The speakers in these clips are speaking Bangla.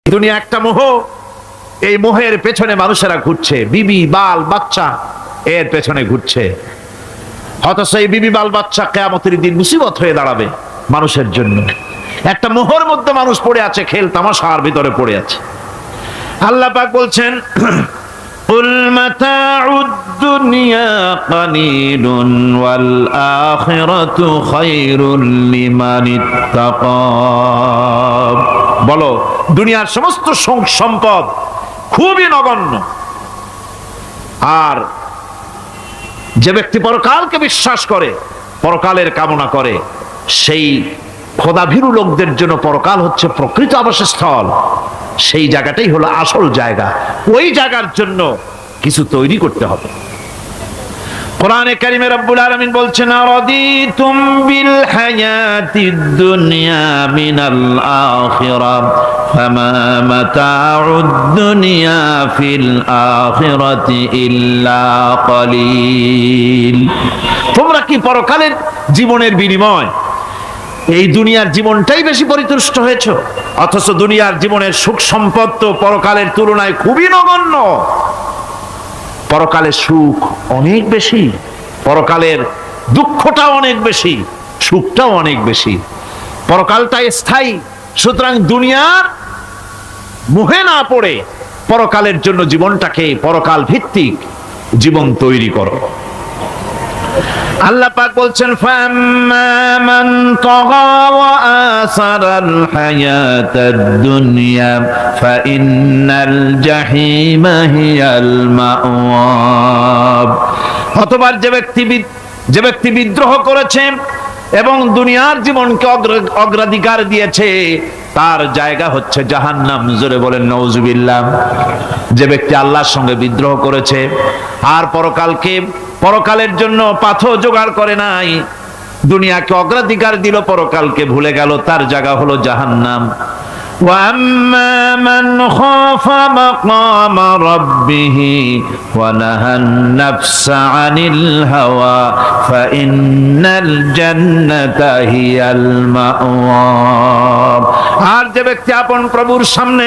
দুনিয়া একটা মোহ, এই মোহের পেছনে মানুষেরা ঘুরছে, বিবি বাল বাচ্চা এর পেছনে ঘুরছে। অথচ এই বিবি বাল বাচ্চা কিয়ামতের দিন মুসিবত হয়ে দাঁড়াবে মানুষের জন্য। একটা মোহর মধ্যে মানুষ পড়ে আছে, খেল তামাশার ভিতরে পড়ে আছে। আল্লাহ পাক বলছেন, কুল মাতাউদ দুনিয়া কালিলুন ওয়াল আখিরাতু খায়রুল লিমান ইত্তাকা। বলো, দুনিয়ার সমস্ত সম্পদ খুবই নগণ্য, আর যে ব্যক্তি পরকালকে বিশ্বাস করে, পরকালের কামনা করে, সেই খোদাভীরু লোকদের জন্য পরকাল হচ্ছে প্রকৃত আবাসস্থল। সেই জায়গাটাই হলো আসল জায়গা। ওই জায়গার জন্য কিছু তৈরি করতে হবে। কোরআনে কারিমে রব্বুল আলামিন বলছেন, আরাদিতুম বিল হায়াতিদ দুনিয়া মিনাল আখিরাহ ফামা মাতাউদ দুনিয়া ফিল আখিরাতি ইল্লা কালিল। তোমরা কি পরকালের জীবনের বিনিময় এই দুনিয়ার জীবনটাই বেশি পরিতুষ্ট হয়েছে? অথচ দুনিয়ার জীবনের সুখ সম্পদ তো পরকালের তুলনায় খুবই নগণ্য। পরকালের সুখ অনেক বেশি, পরকালের দুঃখটাও অনেক বেশি, সুখটাও অনেক বেশি। পরকালটা স্থায়ী, সুতরাং দুনিয়ার মোহে না পড়ে পরকালের জন্য জীবনটাকে পরকাল ভিত্তিক জীবন তৈরি করো। আল্লাহ পাক বলছেন, ফাম্মা মান তাগা ওয়া আসারাল হায়াতাদ দুনিয়া ফাইন্নাল জাহিমা হিয়াল মাওয়া। অতঃপর যে ব্যক্তি বিদ্রোহ করেছে এবং দুনিয়ার জীবনকে অগ্রাধিকার দিয়েছে, তার জায়গা হচ্ছে জাহান্নাম। জোরে বলেন নাউজুবিল্লাহ। যে ব্যক্তি আল্লাহর সঙ্গে বিদ্রোহ করেছে আর পরকালের জন্য পাথর জোগাড় করে নাই, দুনিয়াকে অগ্রাধিকার দিল, পরকালকে ভুলে গেল, তার জায়গা হলো জাহান্নাম। ওয়াম্মা মান খাফা মাকামা রাব্বিহি ওয়া নাহান নাফসা আনিল হাওয়া ফাইন্নাল জান্নাতা হিয়াল মাওয়া। আর যে ব্যক্তি আপন প্রভুর সামনে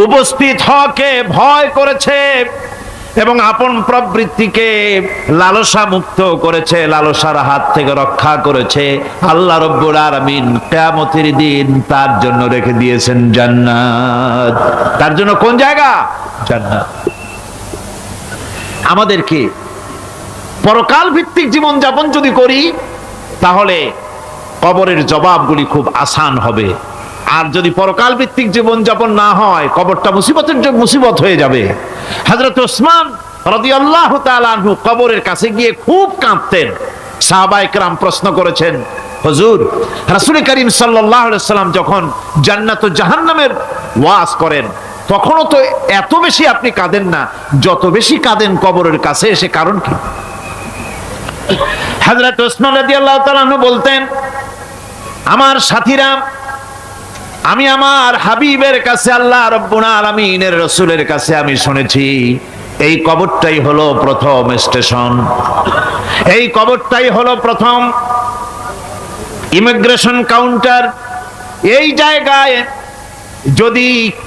উপস্থিত হওয়াকে ভয় করেছে এবং আপন প্রবৃত্তিকে লালসা মুক্ত করেছে, লালসার হাত থেকে রক্ষা করেছে, আল্লাহ রব্বুল আলামিন কিয়ামতের দিন তার জন্য রেখে দিয়েছেন জান্নাত। তার জন্য কোন জায়গা? জান্নাত। আমাদেরকে পরকাল ভিত্তিক জীবন যাপন যদি করি, তাহলে কবরের জবাবগুলি খুব আসান হবে। আর যদি পরকাল ভিত্তিক জীবন যাপন না হয়, কবরটা মুসিবত হয়ে যাবে। হযরত ওসমান রাদিয়াল্লাহু তাআলা আনহু কবরের কাছে গিয়ে খুব কাঁদতেন। সাহাবায়ে কেরাম প্রশ্ন করেছেন, হুজুর, রাসূল করিম সাল্লাল্লাহু আলাইহি ওয়াসাল্লাম যখন জান্নাত ও জাহান্নামের ওয়াজ করেন, তখনও তো এত বেশি আপনি কাঁদেন না, যত বেশি কাঁদেন কবরের কাছে এসে, কারণ কি? হযরত ওসমান রাদিয়াল্লাহু তাআলা আনহু বলতেন, আমার সাথীরা, আমি আমার হাবিবের কাছে, আল্লাহ রাব্বুল আলামিনের রাসূলের কাছে আমি শুনেছি, এই কবরটাই হলো প্রথম স্টেশন, এই কবরটাই হলো প্রথম ইমিগ্রেশন কাউন্টার। এই জায়গায়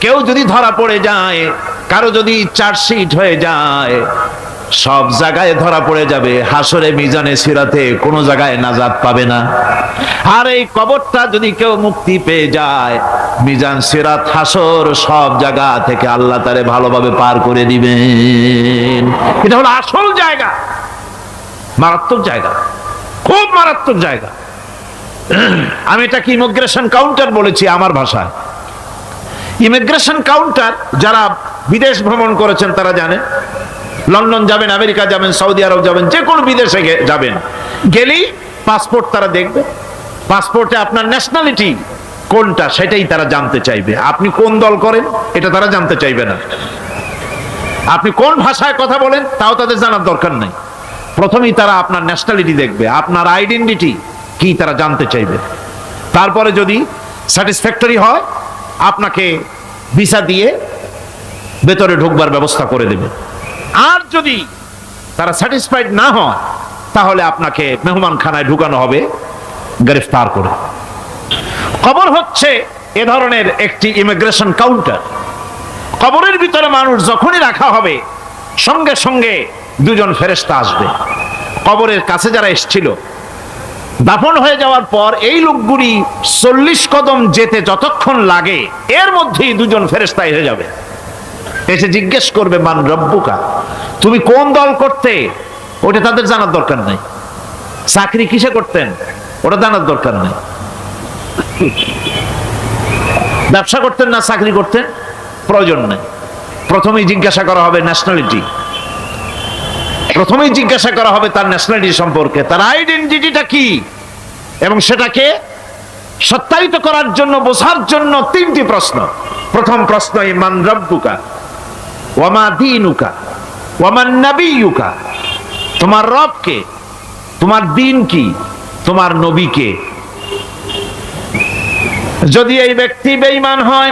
কেউ যদি ধরা পড়ে যায়, কারো যদি চার্জশিট হয়ে যায়, সব জায়গায় ধরা পড়ে যাবে। হাসরে মিজানে সিরাতে কোনো জায়গায় নাজাত পাবে না। আর এই কবরটা যদি কেউ মুক্তি পেয়ে যায়, মিজান সিরাত হাসর সব জায়গা থেকে আল্লাহ তারে ভালোভাবে পার করে দিবেন। এটা হলো আসল জায়গা, মারাত্মক জায়গা, খুব মারাত্মক জায়গা। আমি এটাকে ইমিগ্রেশন কাউন্টার বলেছি আমার ভাষায়। ইমিগ্রেশন কাউন্টার যারা বিদেশ ভ্রমণ করেছেন তারা জানেন। লন্ডন যাবেন, আমেরিকা যাবেন, সৌদি আরব যাবেন, যে কোনো বিদেশে যাবেন, গেলেই পাসপোর্ট তারা দেখবে। পাসপোর্টে আপনার ন্যাশনালিটি কোনটা সেটাই তারা জানতে চাইবে। আপনি কোন দল করেন এটা তারা জানতে চাইবে না। আপনি কোন ভাষায় কথা বলেন তাও তাদের জানার দরকার নাই। প্রথমেই তারা আপনার ন্যাশনালিটি দেখবে, আপনার আইডেন্টিটি কি তারা জানতে চাইবে। তারপরে যদি স্যাটিসফ্যাক্টরি হয়, আপনাকে ভিসা দিয়ে ভেতরে ঢুকবার ব্যবস্থা করে দেবে। আর যদি তারা স্যাটিসফাইড না হয়, তাহলে আপনাকে মেহমানখানায় ঢুকানো হবে গ্রেফতার করে। কবর হচ্ছে এ ধরনের একটি ইমিগ্রেশন কাউন্টার। কবরের ভিতরে মানুষ যখনই রাখা হবে সঙ্গে সঙ্গে দুজন ফেরেশতা আসবে। কবরের কাছে যারা এসেছিল দাফন হয়ে যাওয়ার পর এই লোকগুলি 40 কদম যেতে যতক্ষণ লাগে এর মধ্যেই দুজন ফেরেশতা এসে যাবে, এসে জিজ্ঞেস করবে মান রব্বুকা, তুমি কোন দল করতে? ওটা তাদের জানার দরকার নাই। চাকরি কিসে করতেন ওটা জানার দরকার নাই। ব্যবসা করতেন না চাকরি করতেন প্রয়োজন নেই। প্রথমেই জিজ্ঞাসা করা হবে ন্যাশনালিটি, প্রথমেই জিজ্ঞাসা করা হবে তার ন্যাশনালিটি সম্পর্কে, তার আইডেন্টিটিটা কি, এবং সেটাকে সত্যায়িত করার জন্য বোঝার জন্য 3টি প্রশ্ন। প্রথম প্রশ্ন মান রব্বুকা ওয়া মা দীনুকা ওয়া মান নাবিয়ুকা, তোমার রব কে, তোমার দ্বীন কি, তোমার নবী কে। যদি এই ব্যক্তি বেঈমান হয়,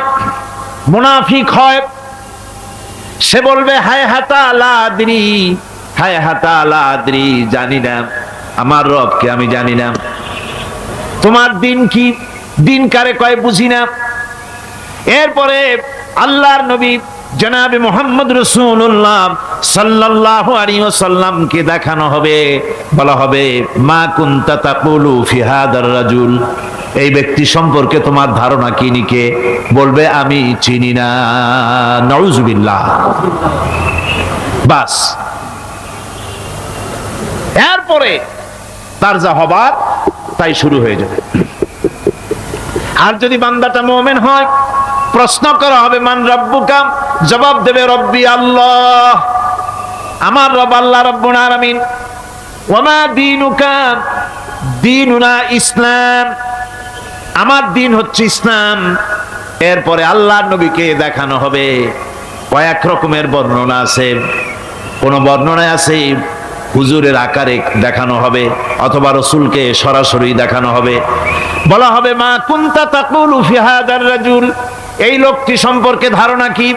মুনাফিক হয়, সে বলবে হায় হাতা লা আদরি, হায় হাতা লা আদরি, জানি না আমার রবকে আমি জানি না। তোমার দিন কি, দিন কারে কয় বুঝি না। এরপরে আল্লাহর নবী জনাবে মুহাম্মদ রাসূলুল্লাহ সাল্লাল্লাহু আলাইহি ওয়াসাল্লামকে দেখানো হবে, বলা হবে মা কুনতা তাকুলু ফি হাদার রাজুল, এই ব্যক্তি সম্পর্কে তোমার ধারণা কি নিকে, বলবে আমি চিনি না। নাউযুবিল্লাহ। বাস, এরপরে তার যা হবার তাই শুরু হয়ে যাবে। আর যদি বান্দাটা মুমিন হয়, প্রশ্ন করা হবে মান রব্বুকা, জবাব দেবে রব্বি আল্লাহ, আমার রব আল্লাহ রাব্বুল আলামিন। ওয়া মা দীনুকা, দীনুনা ইসলাম, আমার দিন হচ্ছে ইসলাম। এরপরে আল্লাহর নবীকে দেখানো হবে। কয়েক রকমের বর্ণনা আছে, কোন বর্ণনায় আছে হুজুরের আকারে দেখানো হবে, অথবা রাসূলকে সরাসরি দেখানো হবে। বলা হবে মা কুনতা তাকুলু ফি হাদার রাজুল, এই লোকটি সম্পর্কে ধারণা কি।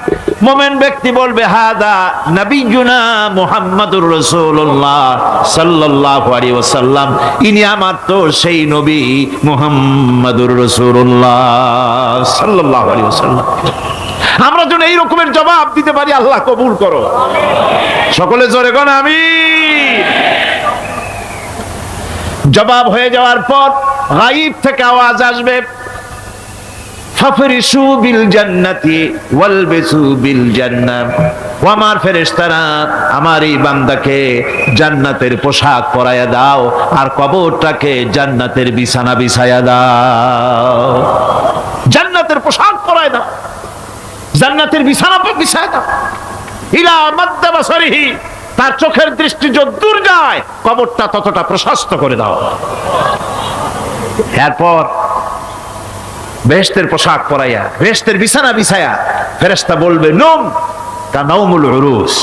মুমিন ব্যক্তি বলবে হাদা নবিয়ুনা মুহাম্মাদুর রাসূলুল্লাহ সাল্লাল্লাহু আলাইহি ওয়াসাল্লাম, ইনি আমার তো সেই নবী মুহাম্মাদুর রাসূলুল্লাহ সাল্লাল্লাহু আলাইহি ওয়াসাল্লাম। আমরা যেন এই রকমের জবাব দিতে পারি, আল্লাহ কবুল করো। সকলে জোরে কোন আমিন। জবাব হয়ে যাওয়ার পর গায়ব থেকে আওয়াজ আসবে ফাফরিশু বিল জান্নাতি ওয়ালবিসু বিল জান্নাহ, ও আমার ফেরেশতারা আমার এই বান্দাকে জান্নাতের পোশাক পরায়া দাও আর কবরটাকে জান্নাতের বিছানা বিছায়া দাও। জান্নাতের পোশাক পরায় দাও, জান্নাতের বিছানা বিছায়া দাও। ইলা মাদ্দা বাসারিহি, তার চোখের দৃষ্টি যতদূর যায় কবরটা ততটা প্রশস্ত করে দাও। এরপর বেহেশতের পোশাক পরাইয়া বেহেশতের বিছানা বিছায়া ফেরেশতা বলবে নম কা নাউমুল উরুস,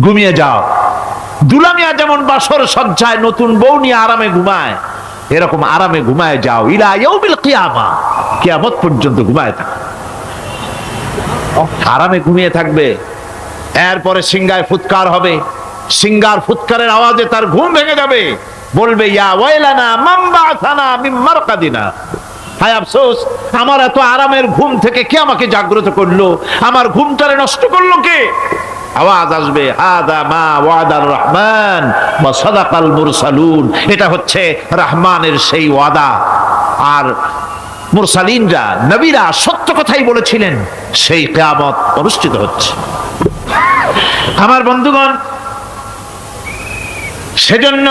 ঘুমিয়ে যাও। দুলামিয়া যেমন বাসর সজ্জায় নতুন বউ নিয়ে আরামে ঘুমায়, এরকম আরামে ঘুমায় যাও। ইলা ইয়াউমিল কিয়ামা, কিয়ামত পর্যন্ত ঘুমায় থাকো, আরামে ঘুমিয়ে থাকবে। এরপরে সিংহায় ফুৎকার হবে, সিংহার ফুৎকারের আওয়াজে তার ঘুম ভেঙে যাবে। বলবে ইয়া ওয়াইলানা মান বা'সানা মিন মারকাদিনা, হায় আফসোস, আমার এত আরামের ঘুম থেকে কে আমাকে জাগ্রত করলো, আমার ঘুমটারে নষ্ট করলো কে। আওয়াজ আসবে হাদা মা ওয়াদার রহমান ওয়া সাদাকাল মুরসালুন, এটা হচ্ছে রহমানের সেই ওয়াদা, আর মুরসালিনরা নবীরা সত্য কথাই বলেছিলেন, সেই কিয়ামত অনুষ্ঠিত হচ্ছে। আমার বন্ধুগণ, সেজন্য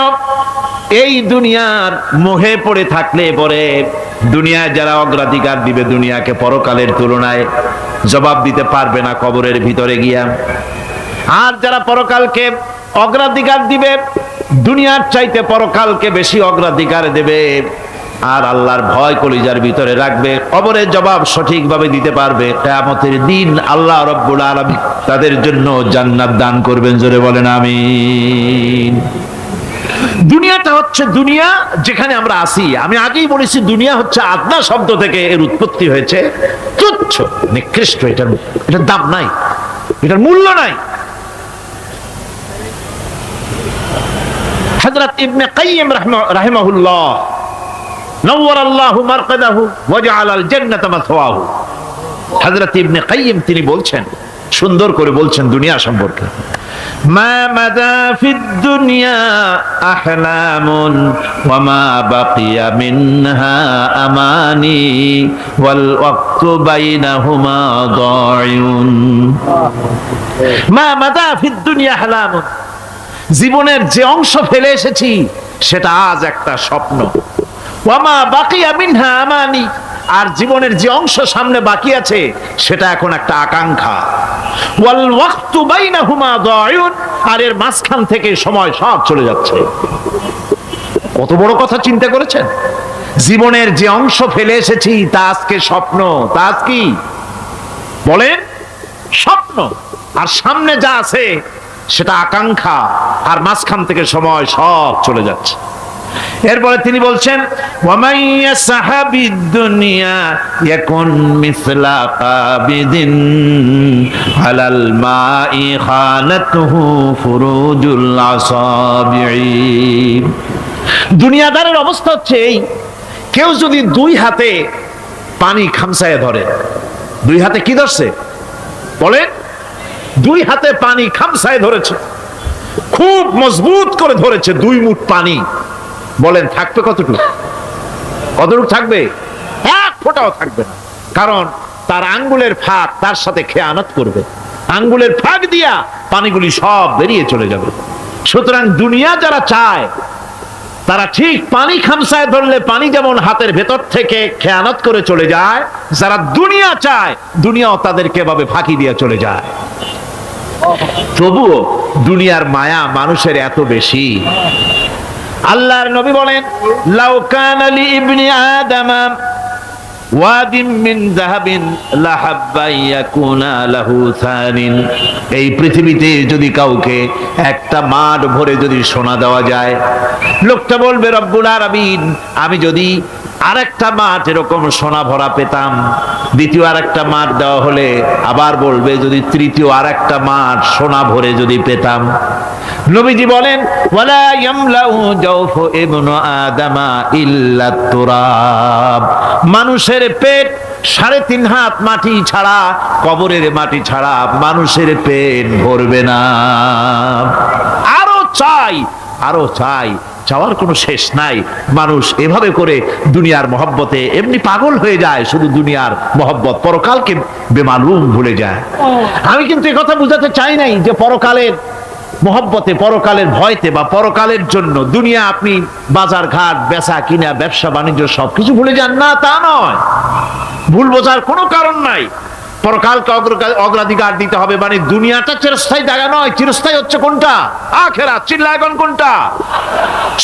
এই দুনিয়ার মোহে পড়ে থাকলে পরে দুনিয়ায় যারা অগ্রাধিকার দিবে দুনিয়াকে পরকালের তুলনায়, জবাব দিতে পারবে না কবরের ভিতরে গিয়া। আর যারা পরকালকে অগ্রাধিকার দিবে, দুনিয়ার চাইতে পরকালকে বেশি অগ্রাধিকার দেবে, আর আল্লাহর ভয় কলিজার ভিতরে রাখবে, কবরের জবাব সঠিকভাবে দিতে পারবে, কিয়ামতের দিন আল্লাহ রাব্বুল আলামিন তাদের জন্য জান্নাত দান করবেন। জোরে বলেন আমিন। দুনিয়াটা হচ্ছে দুনিয়া যেখানে আমরা আছি। আমি আগেই বলেছি দুনিয়া হচ্ছে আদনা শব্দ থেকে এর উৎপত্তি হয়েছে, তুচ্ছ নিকৃষ্ট, এটার দাম নাই, এটার মূল্য নাই। হযরত ইবনে কাইয়িম রাহিমাহুল্লাহ নাওয়ারাল্লাহু মারকাদাহু ওয়া জাআলাল জান্নাতা মাথওয়াহু। হযরত ইবনে কাইয়্যিম তিনি বলছেন, সুন্দর করে বলছেন দুনিয়া সম্পর্কে, মা মাদা ফিদ দুনিয়া আহলামুন ওয়া মা বাকিয়া মিনহা আমানি ওয়াল ওয়াক্তু বাইনাহুমা দায়ুন। মা মাদা ফিদ দুনিয়া আহলামুন, জীবনের যে অংশ ফেলে এসেছি সেটা আজ একটা স্বপ্ন। ওয়া মা বাকিয়া মিনহা আমানি, আর জীবনের যে অংশ সামনে বাকি আছে সেটা এখন একটা আকাঙ্ক্ষা। ওয়াল ওয়াক্তু বাইনাহুমা দায়ুন, আর এর মাঝখান থেকে সময় সব চলে যাচ্ছে। কত বড় কথা চিন্তা করেছেন? জীবনের যে অংশ ফেলে এসেছি তা আজকে স্বপ্ন, তা আজ কি বলেন? স্বপ্ন। আর সামনে যা আছে সেটা আকাঙ্ক্ষা, আর মাঝখান থেকে সময় সব চলে যাচ্ছে। এরপরে তিনি বলছেন, ওয়ামাইয়া সাহাবিদ দুনিয়া ইয়াকুন মিসলা কাবিদিন আলাল মাই খানাতুহু ফুরুজুল আসাবিঈ। দুনিয়াদারের অবস্থা হচ্ছে এই, কেউ যদি দুই হাতে পানি খামসায় ধরে, দুই হাতে কি ধরছে বলেন? দুই হাতে পানি খামসায় ধরেছে, খুব মজবুত করে ধরেছে, 2 মুঠ পানি। বলেন থাকবে কতটুকু? কতটুকু থাকবে? 1 ফোঁটাও থাকবে না, কারণ তার আঙ্গুলের ফাঁক তার সাথে খেয়ানত করবে, আঙ্গুলের ফাঁক দিয়া পানিগুলি সব বেরিয়ে চলে যাবে। সুতরাং দুনিয়া যারা চায় তারা ঠিক পানি খামসায় ধরলে পানি যেমন হাতের ভেতর থেকে খেয়ানত করে চলে যায়, যারা দুনিয়া চায় দুনিয়াও তাদেরকে এভাবে ফাঁকি দিয়ে চলে যায়। তবুও দুনিয়ার মায়া মানুষের এত বেশি। আল্লাহর নবী বলেন, লাউ কানা লি ইবনি আদামা ওয়াদিম মিন যাহাবিন লাহাব্বা ইয়াকুনা লাহু সানিন। এই পৃথিবীতে যদি কাউকে একটা মাঠ ভরে যদি সোনা দেওয়া যায়, লোকটা বলবে রব্বুল আলামিন, আমি যদি আরেকটা মাঠ এরকম সোনা ভরা পেতাম। দ্বিতীয় আরেকটা মাঠ দেওয়া হলে আবার বলবে যদি তৃতীয় আরেকটা মাঠ সোনা ভরে যদি পেতাম। নবীজি বলেন, ওয়ালা ইয়ামলাউ জাওফু ইবনু আদামা ইল্লা তুরাব। মানুষের পেট 3.5 হাত মাটি ছাড়া, কবরের মাটি ছাড়া মানুষের পেট ভরবে না। আরো চাই, আরো চাই, চাওয়ার কোনো শেষ নাই। মানুষ এভাবে করে দুনিয়ার মহব্বতে এমনি পাগল হয়ে যায়, শুধু দুনিয়ার মহব্বত, পরকালকে বেমালুম ভুলে যায়। আমি কিন্তু এই কথা বুঝাতে চাই নাই যে পরকালের মহব্বতে, পরকালের ভয়তে বা পরকালের জন্য দুনিয়া আপনি বাজার ঘাট, বেচা কিনা, ব্যবসা বাণিজ্য সবকিছু ভুলে যান না, তা নয়। ভুল বোঝার কোনো কারণ নাই। পরকালকে অগ্রাধিকার দিতে হবে, মানে দুনিয়াটা চিরস্থায়ী জায়গা নয়। চিরস্থায়ী হচ্ছে কোনটা? আখিরাত। চিল্লায় এখন কোনটা?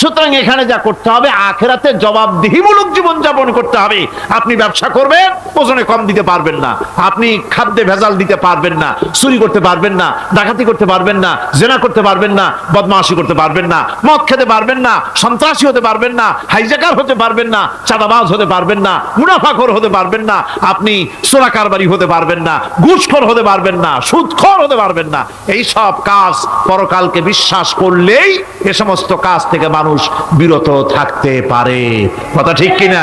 সুতরাং এখানে যা করতে হবে, আখিরাতে জবাবদিহিমূলক জীবন যাপন করতে হবে। আপনি ব্যবসা করবেন, ওজনে কম দিতে পারবেন না। আপনি খাদ্যে ভেজাল দিতে পারবেন না, চুরি করতে পারবেন না, ডাকাতি করতে পারবেন না, জেনা করতে পারবেন না, বদমাশি করতে পারবেন না, মদ খেতে পারবেন না, সন্ত্রাসী হতে পারবেন না, হাইজ্যাকার হতে পারবেন না, চাঁদাবাজ হতে পারবেন না, মুনাফাখোর হতে পারবেন না, আপনি চোরা কারবারি হতে পারবেন না, ঘুষখোর হতে পারবেন না, সুদখোর হতে পারবেন না। এই সব কাজ পরকালকে বিশ্বাস করলেই এ সমস্ত কাজ থেকে মানুষ বিরত থাকতে পারে। কথা ঠিক কিনা?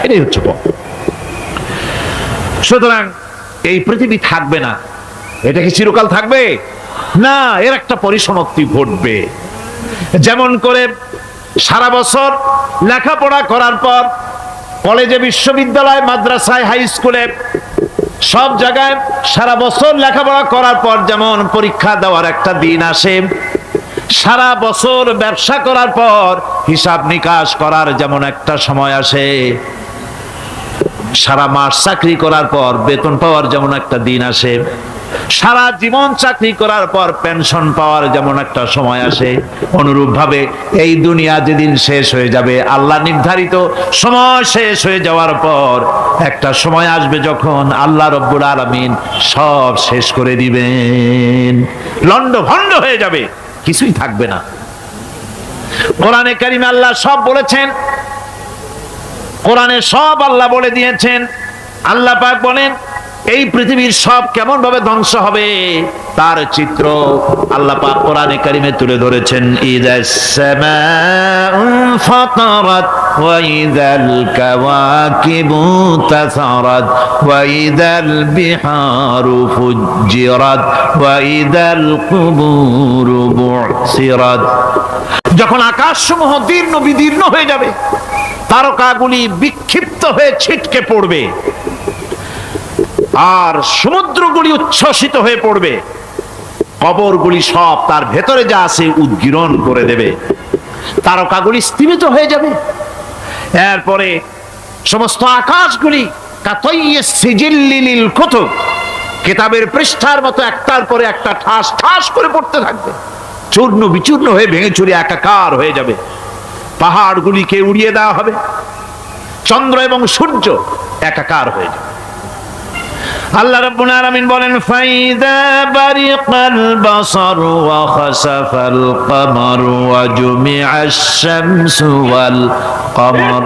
এটাই হচ্ছে পথ। সুতরাং এই পৃথিবী থাকবে না, এটা কি চিরকাল থাকবে না? এর একটা পরিসমাপ্তি ঘটবে। যেমন করে সারা বছর লেখাপড়া করার পর কলেজে, বিশ্ববিদ্যালয়, মাদ্রাসায়, হাই স্কুলে, সব জায়গায় সারা বছর লেখাপড়া করার পর যেমন পরীক্ষা দেওয়ার একটা দিন আসে, সারা বছর ব্যবসা করার পর হিসাব নিকাশ করার যেমন একটা সময় আসে, সারা মাস চাকরি করার পর বেতন পাওয়ার যেমন একটা দিন আসে, সারা জীবন চাকরি করার পর পেনশন পাওয়ার যেমন একটা সময় আসে, অনুরূপ ভাবে এই দুনিয়া যেদিন শেষ হয়ে যাবে, আল্লাহ নির্ধারিত সময় শেষ হয়ে যাওয়ার পর একটা সময় আসবে যখন আল্লাহ রব্বুল আলামিন সব শেষ করে দিবেন, লন্ডভন্ড হয়ে যাবে, কিছুই থাকবে না। কোরআনে কারিমে আল্লাহ সব বলেছেন, কোরআনে সব আল্লাহ বলে দিয়েছেন। আল্লাহ পাক বলেন, এই পৃথিবীর সব কেমন ভাবে ধ্বংস হবে তার চিত্র আল্লাহ পাক কোরআনে কারিমে তুলে ধরেছেন। ইযাস সামাউ ফাতারাত ওয়া ইযাল কাওয়াকিবু তাসারাত ওয়া ইযাল বিহারু ফুজ্জিরাত ওয়া ইযাল কুবুরু বু'সিরাত। যখন আকাশসমূহ দীর্ণ বিদীর্ণ হয়ে যাবে, তারকাগুলি বিক্ষিপ্ত হয়ে ছিটকে পড়বে, আর সমুদ্রগুলি উচ্ছ্বসিত হয়ে পড়বে, কবরগুলি সব তার ভেতরে যা আছে উদ্গীরণ করে দেবে, তারকাগুলি স্তিমিত হয়ে যাবে। এরপরে সমস্ত আকাশগুলি কাতাইয়িস সিজিল্লিল কুতুব, কিতাবের পৃষ্ঠার মতো একটার পরে একটা ঠাস ঠাস করে পড়তে থাকবে, চূর্ণ বিচূর্ণ হয়ে ভেঙে চুরে একাকার হয়ে যাবে। পাহাড়গুলিকে উড়িয়ে দেওয়া হবে, চন্দ্র এবং সূর্য একাকার হয়ে যাবে। আল্লাহ রাব্বুল আলামিন বলেন ফাইদা বারিকাল বাসার ওয়া খাসাফাল কমার ওয়া জুমিআশ শামসু ওয়াল কমর।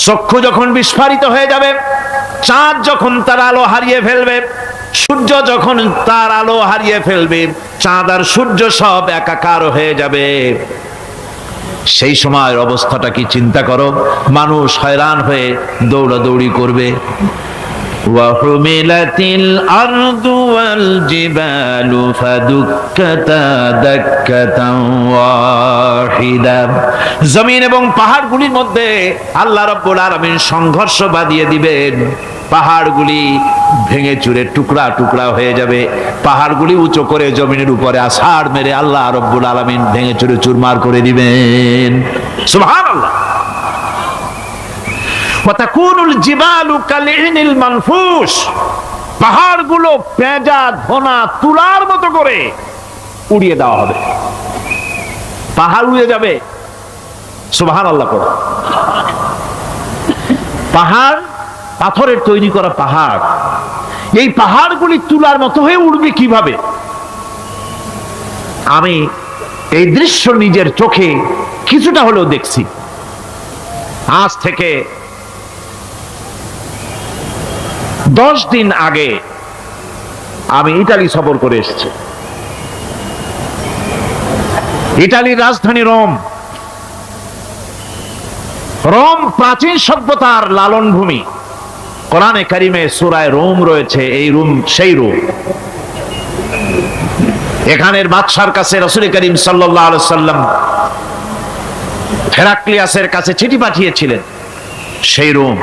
চক্ষু যখন বিস্ফারিত হয়ে যাবে, চাঁদ যখন তার আলো হারিয়ে ফেলবে, সূর্য যখন তার আলো হারিয়ে ফেলবে, চাঁদ আর সূর্য সব একাকার হয়ে যাবে, সেই সময়ের অবস্থাটা কি চিন্তা করো। মানুষ হয়রান হয়ে দৌড়াদৌড়ি করবে। وحملت الأرض والجبال فدكتا دكة واحدة। জমিন এবং পাহাড়গুলির মধ্যে আল্লাহ রাব্বুল আলামিন সংঘর্ষ বাঁধিয়ে দিবেন, পাহাড়গুলি ভেঙে চুরে টুকরা টুকরা হয়ে যাবে, পাহাড়গুলি উঁচু করে জমিনের উপরে আছাড় মেরে আল্লাহ রাব্বুল আলামিন ভেঙে চুরে চুরমার করে দিবেন। সুবহানাল্লাহ। ওয়াতাকুনুল জিবালু কালইনিল মানফুস, পাহাড়গুলো পেঁজা ধোনা তুলার মতো করে উড়িয়ে দেওয়া হবে, পাহাড় উড়ে যাবে। সুবহানাল্লাহ। পাহাড় পাথরের তৈরি করা পাহাড়, এই পাহাড়গুলি তুলার মতো হয়ে উড়বে কিভাবে? আমি এই দৃশ্য নিজের চোখে কিছুটা হলেও দেখছি। আজ থেকে 10 দিন আগে আমি ইতালি সফর করে এসেছি। ইতালির রাজধানী রোম। রোম প্রাচীন সভ্যতার লালন ভূমি। কোরআনে কারিমে সূরা রোম রয়েছে, এই রোম সেই রোম। এখানের বাদশার কাছে রাসূল করিম সাল্লাল্লাহু আলাইহি সাল্লাম হেরাক্লিয়াসের কাছে চিঠি পাঠিয়েছিলেন, সেই রোম।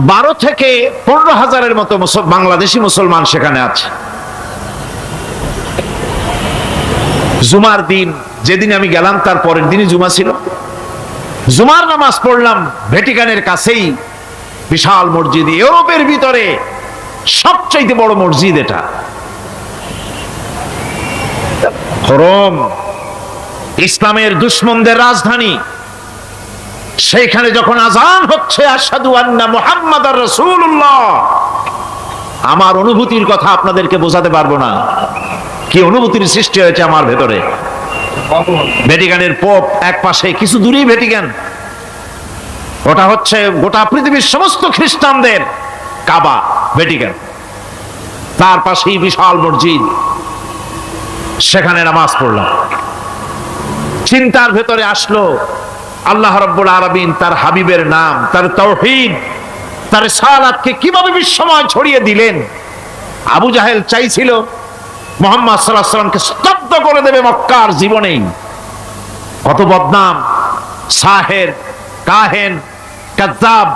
12 থেকে 15 হাজারের মতো বাংলাদেশি মুসলমান সেখানে আছে। জুমার দিন, যেদিন আমি গেলাম তার পরের দিনই জুমা ছিল। জুমার নামাজ পড়লাম ভ্যাটিকানের কাছেই বিশাল মসজিদ, ইউরোপের ভিতরে সবচাইতে বড় মসজিদ এটা। রোম ইসলামের দুশমনদের রাজধানী। সেইখানে যখন আযান হচ্ছে আশহাদু আন্না মুহাম্মাদার রাসূলুল্লাহ, আমার অনুভূতির কথা আপনাদেরকে বোঝাতে পারবো না, কি অনুভূতির সৃষ্টি হয়েছে আমার ভেতরে। ভ্যাটিকানের পোপ এক পাশে, কিছু দূরেই ভ্যাটিকান, ওটা হচ্ছে গোটা পৃথিবীর সমস্ত খ্রিস্টানদের কাবা, ভ্যাটিকান। তার পাশেই বিশাল মসজিদ, সেখানে নামাজ পড়লাম। চিন্তার ভেতরে আসলো আল্লাহ রাব্বুল আলামিন তার হাবিবের নাম, তার তাওহীদ, তার রিসালাতকে কিভাবে বিশ্বময় ছড়িয়ে দিলেন। আবু জাহেল চাইছিল মুহাম্মদ সাল্লাল্লাহু আলাইহি সাল্লামকে স্তব্ধ করে দেবে মক্কার জীবনেই। কত বদনাম, সাহের, কাহেন, কাযযাব,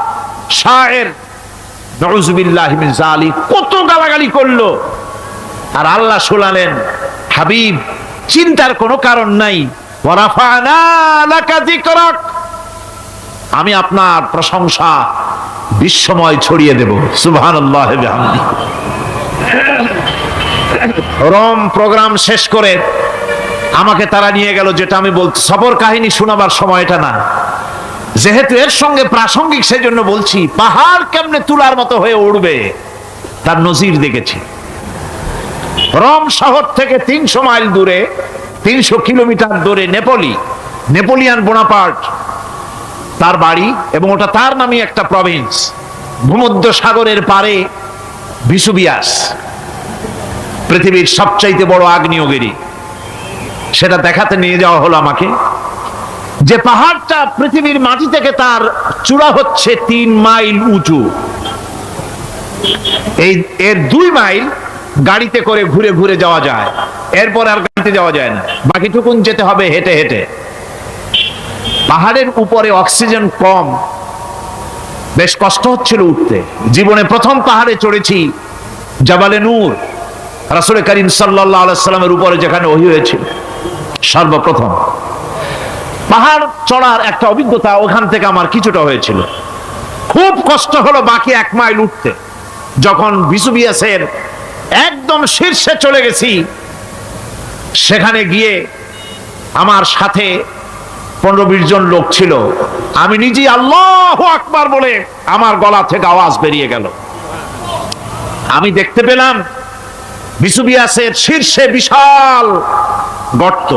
শায়ের, নাউযুবিল্লাহি মিন যালিক, কত গালাগালি করলো। আর আল্লাহ শুনালেন, হাবিব চিন্তার কোনো কারণ নাই, ওয়া রাফা'না লাকা যিকরাক, আমি আপনার প্রশংসা বিশ্বময় ছড়িয়ে দেব। সুবহানাল্লাহি ওয়া বিহামদিহি। রোম প্রোগ্রাম শেষ করে আমাকে তারা নিয়ে গেল, যেটা আমি বলছি সফর কাহিনী শোনাবার সময় এটা না, যেহেতু এর সঙ্গে প্রাসঙ্গিক সেজন্য বলছি। পাহাড় কেমনে তুলার মতো হয়ে উড়বে তার নজির দেখেছি। রোম শহর থেকে 300 মাইল দূরে, 300 কিলোমিটার দূরে নেপোলিয়ান বোনাপার্ট তার বাড়ি, এবং ওটা তার নামে একটা প্রভিন্স। ভূমধ্য সাগরের পারে ভিসুভিয়াস, পৃথিবীর সবচাইতে বড় আগ্নেয়গিরি। সেটা দেখাতে নিয়ে যাওয়া হলো আমাকে। যে পাহাড়টা পৃথিবীর মাটি থেকে তার চূড়া হচ্ছে 3 মাইল উঁচু, এর 2 মাইল গাড়িতে করে ঘুরে ঘুরে যাওয়া যায়, এরপর আর গাড়িতে যাওয়া যায় না, বাকিটুকুন যেতে হবে হেঁটে হেঁটে। পাহাড়ের উপরে অক্সিজেন কম, বেশ কষ্ট হচ্ছিল উঠতে। জীবনে প্রথম পাহাড়ে চড়েছি, জাবালে নূর, রাসূল করিম সাল্লাল্লাহু আলাইহি সাল্লামের উপরে যেখানে ওহী হয়েছিল সর্বপ্রথম। পাহাড় চড়ার একটা অভিজ্ঞতা ওখান থেকে আমার কিছুটা হয়েছিল। খুব কষ্ট হলো বাকি 1 মাইল উঠতে। যখন ভিসুভিয়াসের একদম শীর্ষে চলে গেছি, সেখানে গিয়ে আমার সাথে 15-20 জন লোক ছিল। আমি নিজেই আল্লাহু আকবার বলে আমার গলা থেকে আওয়াজ বেরিয়ে গেল। আমি দেখতে পেলাম ভিসুভিয়াসের শীর্ষে বিশাল গর্ত।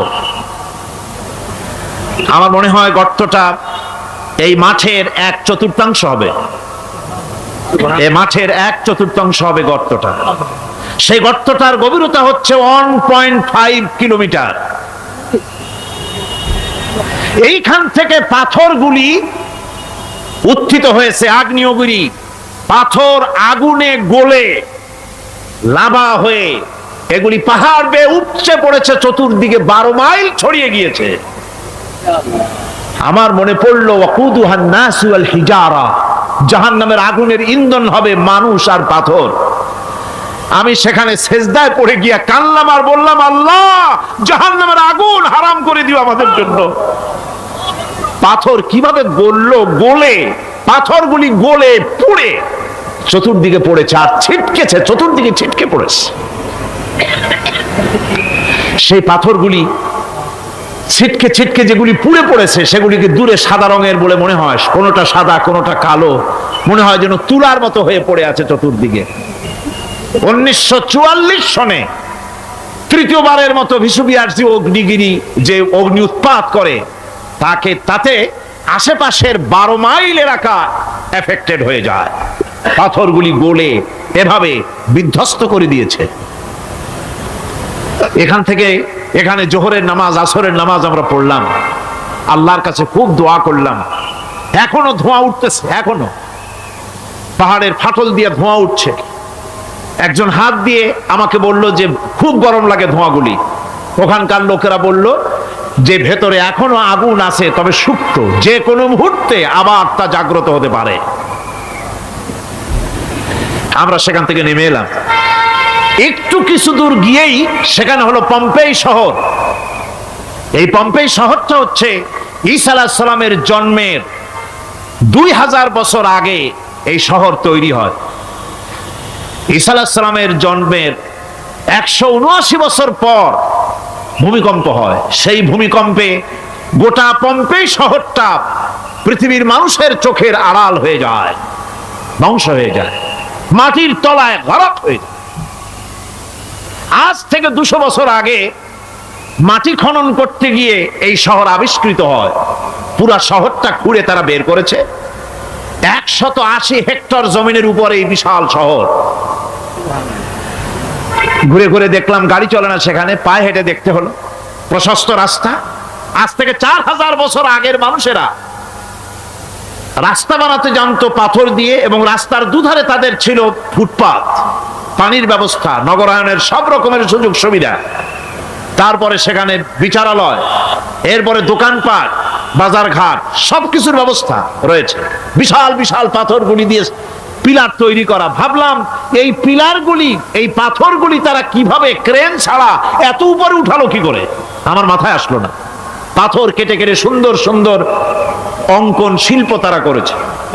আমার মনে হয় গর্তটা এই মাঠের 1/4 হবে। এই মাঠের 1/4 হবে গর্তটা। সেই গর্তটার গভীরতা হচ্ছে 1.5 কিলোমিটার। এইখান থেকে পাথরগুলি উত্থিত হয়েছে, আগ্নেয়গিরি পাথর আগুনে গলে লাভা হয়ে এগুলি পাহাড় বেয়ে উপচে পড়েছে, চতুর্দিকে 12 মাইল ছড়িয়ে গিয়েছে। আমার মনে পড়লো ওয়াকুদুহান নাসু ওয়াল হিজারা, জাহান্নামের আগুনের ইন্ধন হবে মানুষ আর পাথর। আমি সেখানে সেজদায় পড়ে গিয়া কান্নাম আর বললাম, আল্লাহ জাহান্নামের আগুন হারাম করে দিও আমাদের জন্য। পাথর কিভাবে গললো, গলে পাথরগুলি গলে পুড়ে চতুর্দিকে পড়েছে আর ছিটকেছে, চতুর্দিকে ছিটকে পড়েছে। সেই পাথরগুলি ছিটকে ছিটকে যেগুলি পুড়ে পড়েছে সেগুলিকে দূরে সাদা রঙের বলে মনে হয়, কোনোটা সাদা কোনোটা কালো, মনে হয় যেন তুলার মতো হয়ে পড়ে আছে চতুর্দিকে। 1944 সনে তৃতীয়বারের মতো ভিসুভিয়াস যে অগ্নিগিরি, যে অগ্নি উৎপাত করে, তাতে আশেপাশের 12 মাইল এলাকা এফেক্টেড হয়ে যায়। পাথরগুলি গলে এভাবে বিধ্বস্ত করে দিয়েছে। এখান থেকে এখানে জোহরের নামাজ, আসরের নামাজ আমরা পড়লাম, আল্লাহর কাছে খুব দোয়া করলাম। এখনো ধোঁয়া উঠতেছে, এখনো পাহাড়ের ফাটল দিয়ে ধোঁয়া উঠছে। একজন হাত দিয়ে আমাকে বলল যে খুব গরম লাগে ধোঁয়াগুলি। ওখানকার লোকেরা বলল যে ভেতরে এখনো আগুন আছে, তবে সুপ্ত, যে কোনো মুহূর্তে আবার তা জাগ্রত হতে পারে। আমরা সেখান থেকে নেমে এলাম। একটু কিছু দূর গিয়েই সেখানে হলো পম্পেই শহর। এই পম্পেই শহরটা হচ্ছে ঈসা আলাইহিস সালামের জন্মের 2000 বছর আগে এই শহর তৈরি হয়। ঈসা আলাইহিস সালামের জন্মের 179 বছর পর ভূমিকম্প হয়। সেই ভূমিকম্পে গোটা পম্পেই শহরটা পৃথিবীর মানুষের চোখের আড়াল হয়ে যায়, ধ্বংস হয়ে যায়, মাটির তলায় গরক হয়ে যায়। আজ থেকে 200 বছর আগে মাটি খনন করতে গিয়ে এই শহর আবিষ্কৃত হয়। পুরা শহরটা খুঁড়ে তারা বের করেছে। 180 হেক্টর জমিনের উপরে এই বিশাল শহর। ঘুরে ঘুরে দেখলাম, গাড়ি চলে না সেখানে, পায়ে হেঁটে দেখতে হলো। প্রশস্ত রাস্তা। আজ থেকে 4000 বছর আগের মানুষেরা রাস্তা বানাতে জানতো পাথর দিয়ে, এবং রাস্তার দুধারে তাদের ছিল ফুটপাত, পানির ব্যবস্থা, নগরায়নের সব রকমের সুযোগ সুবিধা। তারপরে সেখানে বিচারালয়, এরপরে দোকানপাট, বাজারঘাট, সবকিছুর ব্যবস্থা রয়েছে। বিশাল বিশাল পাথরগুলি দিয়ে পিলার তৈরি করা। ভাবলাম এই পিলারগুলি, এই পাথরগুলি তারা কিভাবে ক্রেন ছাড়া এত উপরে উঠালো কি করে, আমার মাথায় আসলো না। পাথর কেটে কেটে সুন্দর সুন্দর অঙ্কন শিল্প তারা করেছে।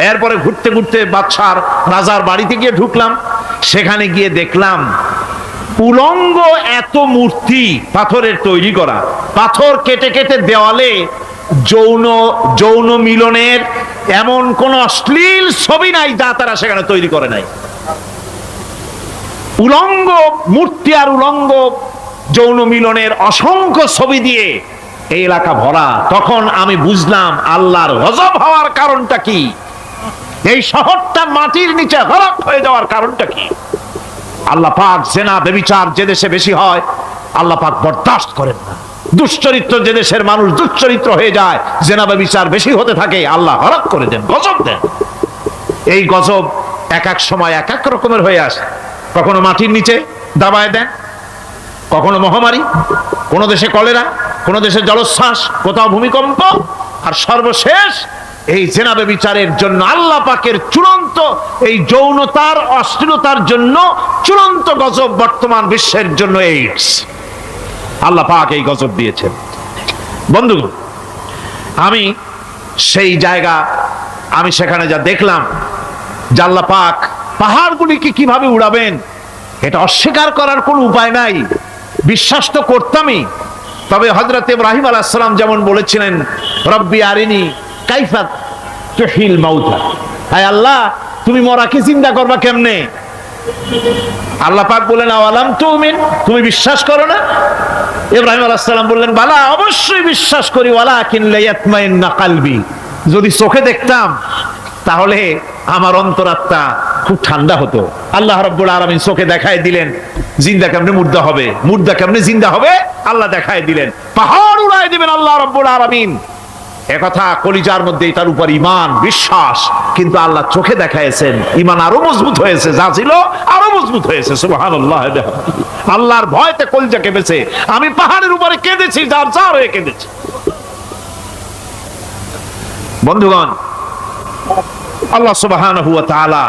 এরপরে ঘুরতে ঘুরতে বাদশার রাজার বাড়িতে গিয়ে ঢুকলাম। সেখানে গিয়ে দেখলাম উলঙ্গ এত মূর্তি পাথরের তৈরি করা। পাথর কেটে কেটে দেওয়ালে যৌন মিলনের এমন কোন অশ্লীল ছবি নাই যা তারা সেখানে তৈরি করে নাই। উলঙ্গ মূর্তি আর উলঙ্গ যৌন মিলনের অসংখ্য ছবি দিয়ে এই এলাকা ভরা। তখন আমি বুঝলাম আল্লাহর গজব হওয়ার কারণটা কি, এই শহরটা মাটির নিচে হরক হয়ে যাওয়ার কারণটা কি। আল্লাহ পাক জেনা ব্যভিচার যে দেশে বেশি হয় আল্লাহ পাক বরদাস্ত করেন না। দুশ্চরিত্র যে দেশের মানুষ দুশ্চরিত্র হয়ে যায়, জেনা ব্যভিচার বেশি হতে থাকে, আল্লাহ হরক করে দেন, গজব দেন। এই গজব এক এক সময় এক এক রকমের হয়ে আসে। কখনো মাটির নিচে দাবায় দেন, কখনো মহামারী, কোন দেশে কলেরা, কোন দেশে জলোচ্ছ্বাস, কোথাও ভূমিকম্প, আর সর্বশেষ এই জেনা ব্যভিচারের জন্য আল্লাহ পাকের চূড়ান্ত এই যৌনতার অশ্লীলতার জন্য চূড়ান্ত গজব বর্তমান বিশ্বের জন্য এইডস। আল্লাহ পাক এই গজব দিয়েছেন। বন্ধুগণ, আমি সেই জায়গা, আমি সেখানে যা দেখলাম যে আল্লাহ পাক পাহাড়গুলিকে কিভাবে উড়াবেন এটা অস্বীকার করার কোনো উপায় নাই। বিশ্বাস তো করতামই, তবে হযরত ইব্রাহিম আলাইহিস সালাম যেমন বলেছিলেন, রব্বি আরিনি কাইফা তুহিল মাউতা, হায় আল্লাহ তুমি মরাকে জিন্দা করবা কেমনে? আল্লাহ পাক বলেন আওয়ালাম তুমিন, তুমি বিশ্বাস করো না? ইব্রাহিম আলাইহিস সালাম বললেন বালা, অবশ্যই বিশ্বাস করি, ওয়ালাকিন লিয়াতমাইন্না কলবি, যদি চোখে দেখতাম তাহলে আমার অন্তরাত্মা খুব ঠান্ডা হতো। আল্লাহ রাব্বুল আলামিন চোখে দেখায় দিলেন জিন্দা কেমনে মুর্দা হবে, মুর্দা কেমনে জিন্দা হবে, আল্লাহ দেখায় দিলেন। পাহাড় উড়ায় দিবেন আল্লাহ রাব্বুল আলামিন। একথা কলিজার মধ্যে তার উপর ঈমান বিশ্বাস, কিন্তু আল্লাহ চোখে দেখাইছেন, ঈমান আরো মজবুত হয়েছে, যা ছিল আরো মজবুত হয়েছে। সুবহানাল্লাহ। আল্লাহর ভয়তে কলিজা কেঁপেছে। আমি পাহাড়ের উপরে কেঁদেছি, যার যার হয়ে কেঁদেছি। বন্ধুগণ, আল্লাহ সুবহানাহু ওয়া তাআলা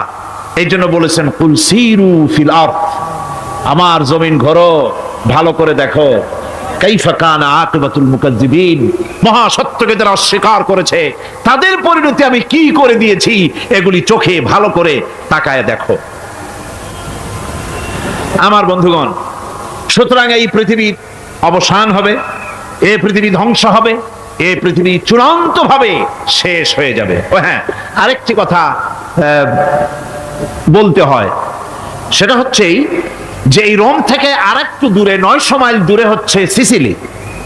এই জন্য বলেছেন কুল সিরু ফিল আরদ, আমার জমিন ঘোরো, ভালো করে দেখো, কাইফা কানা আকিবাতুল মুকাজ্জিবিন, মহা সত্যকে যারা অস্বীকার করেছে তাদের পরিণতি আমি কি করে দিয়েছি, এগুলি চোখে ভালো করে তাকায় দেখো। আমার বন্ধুগণ, সুতরাং এই পৃথিবীর অবসান হবে, এই পৃথিবী ধ্বংস হবে, এই পৃথিবী চূড়ান্ত ভাবে শেষ হয়ে যাবে। ও হ্যাঁ, আরেকটি কথা বলতে হয়, সেটা হচ্ছে যে এই রোম থেকে আরেকটু দূরে 900 মাইল দূরে হচ্ছে সিসিলি।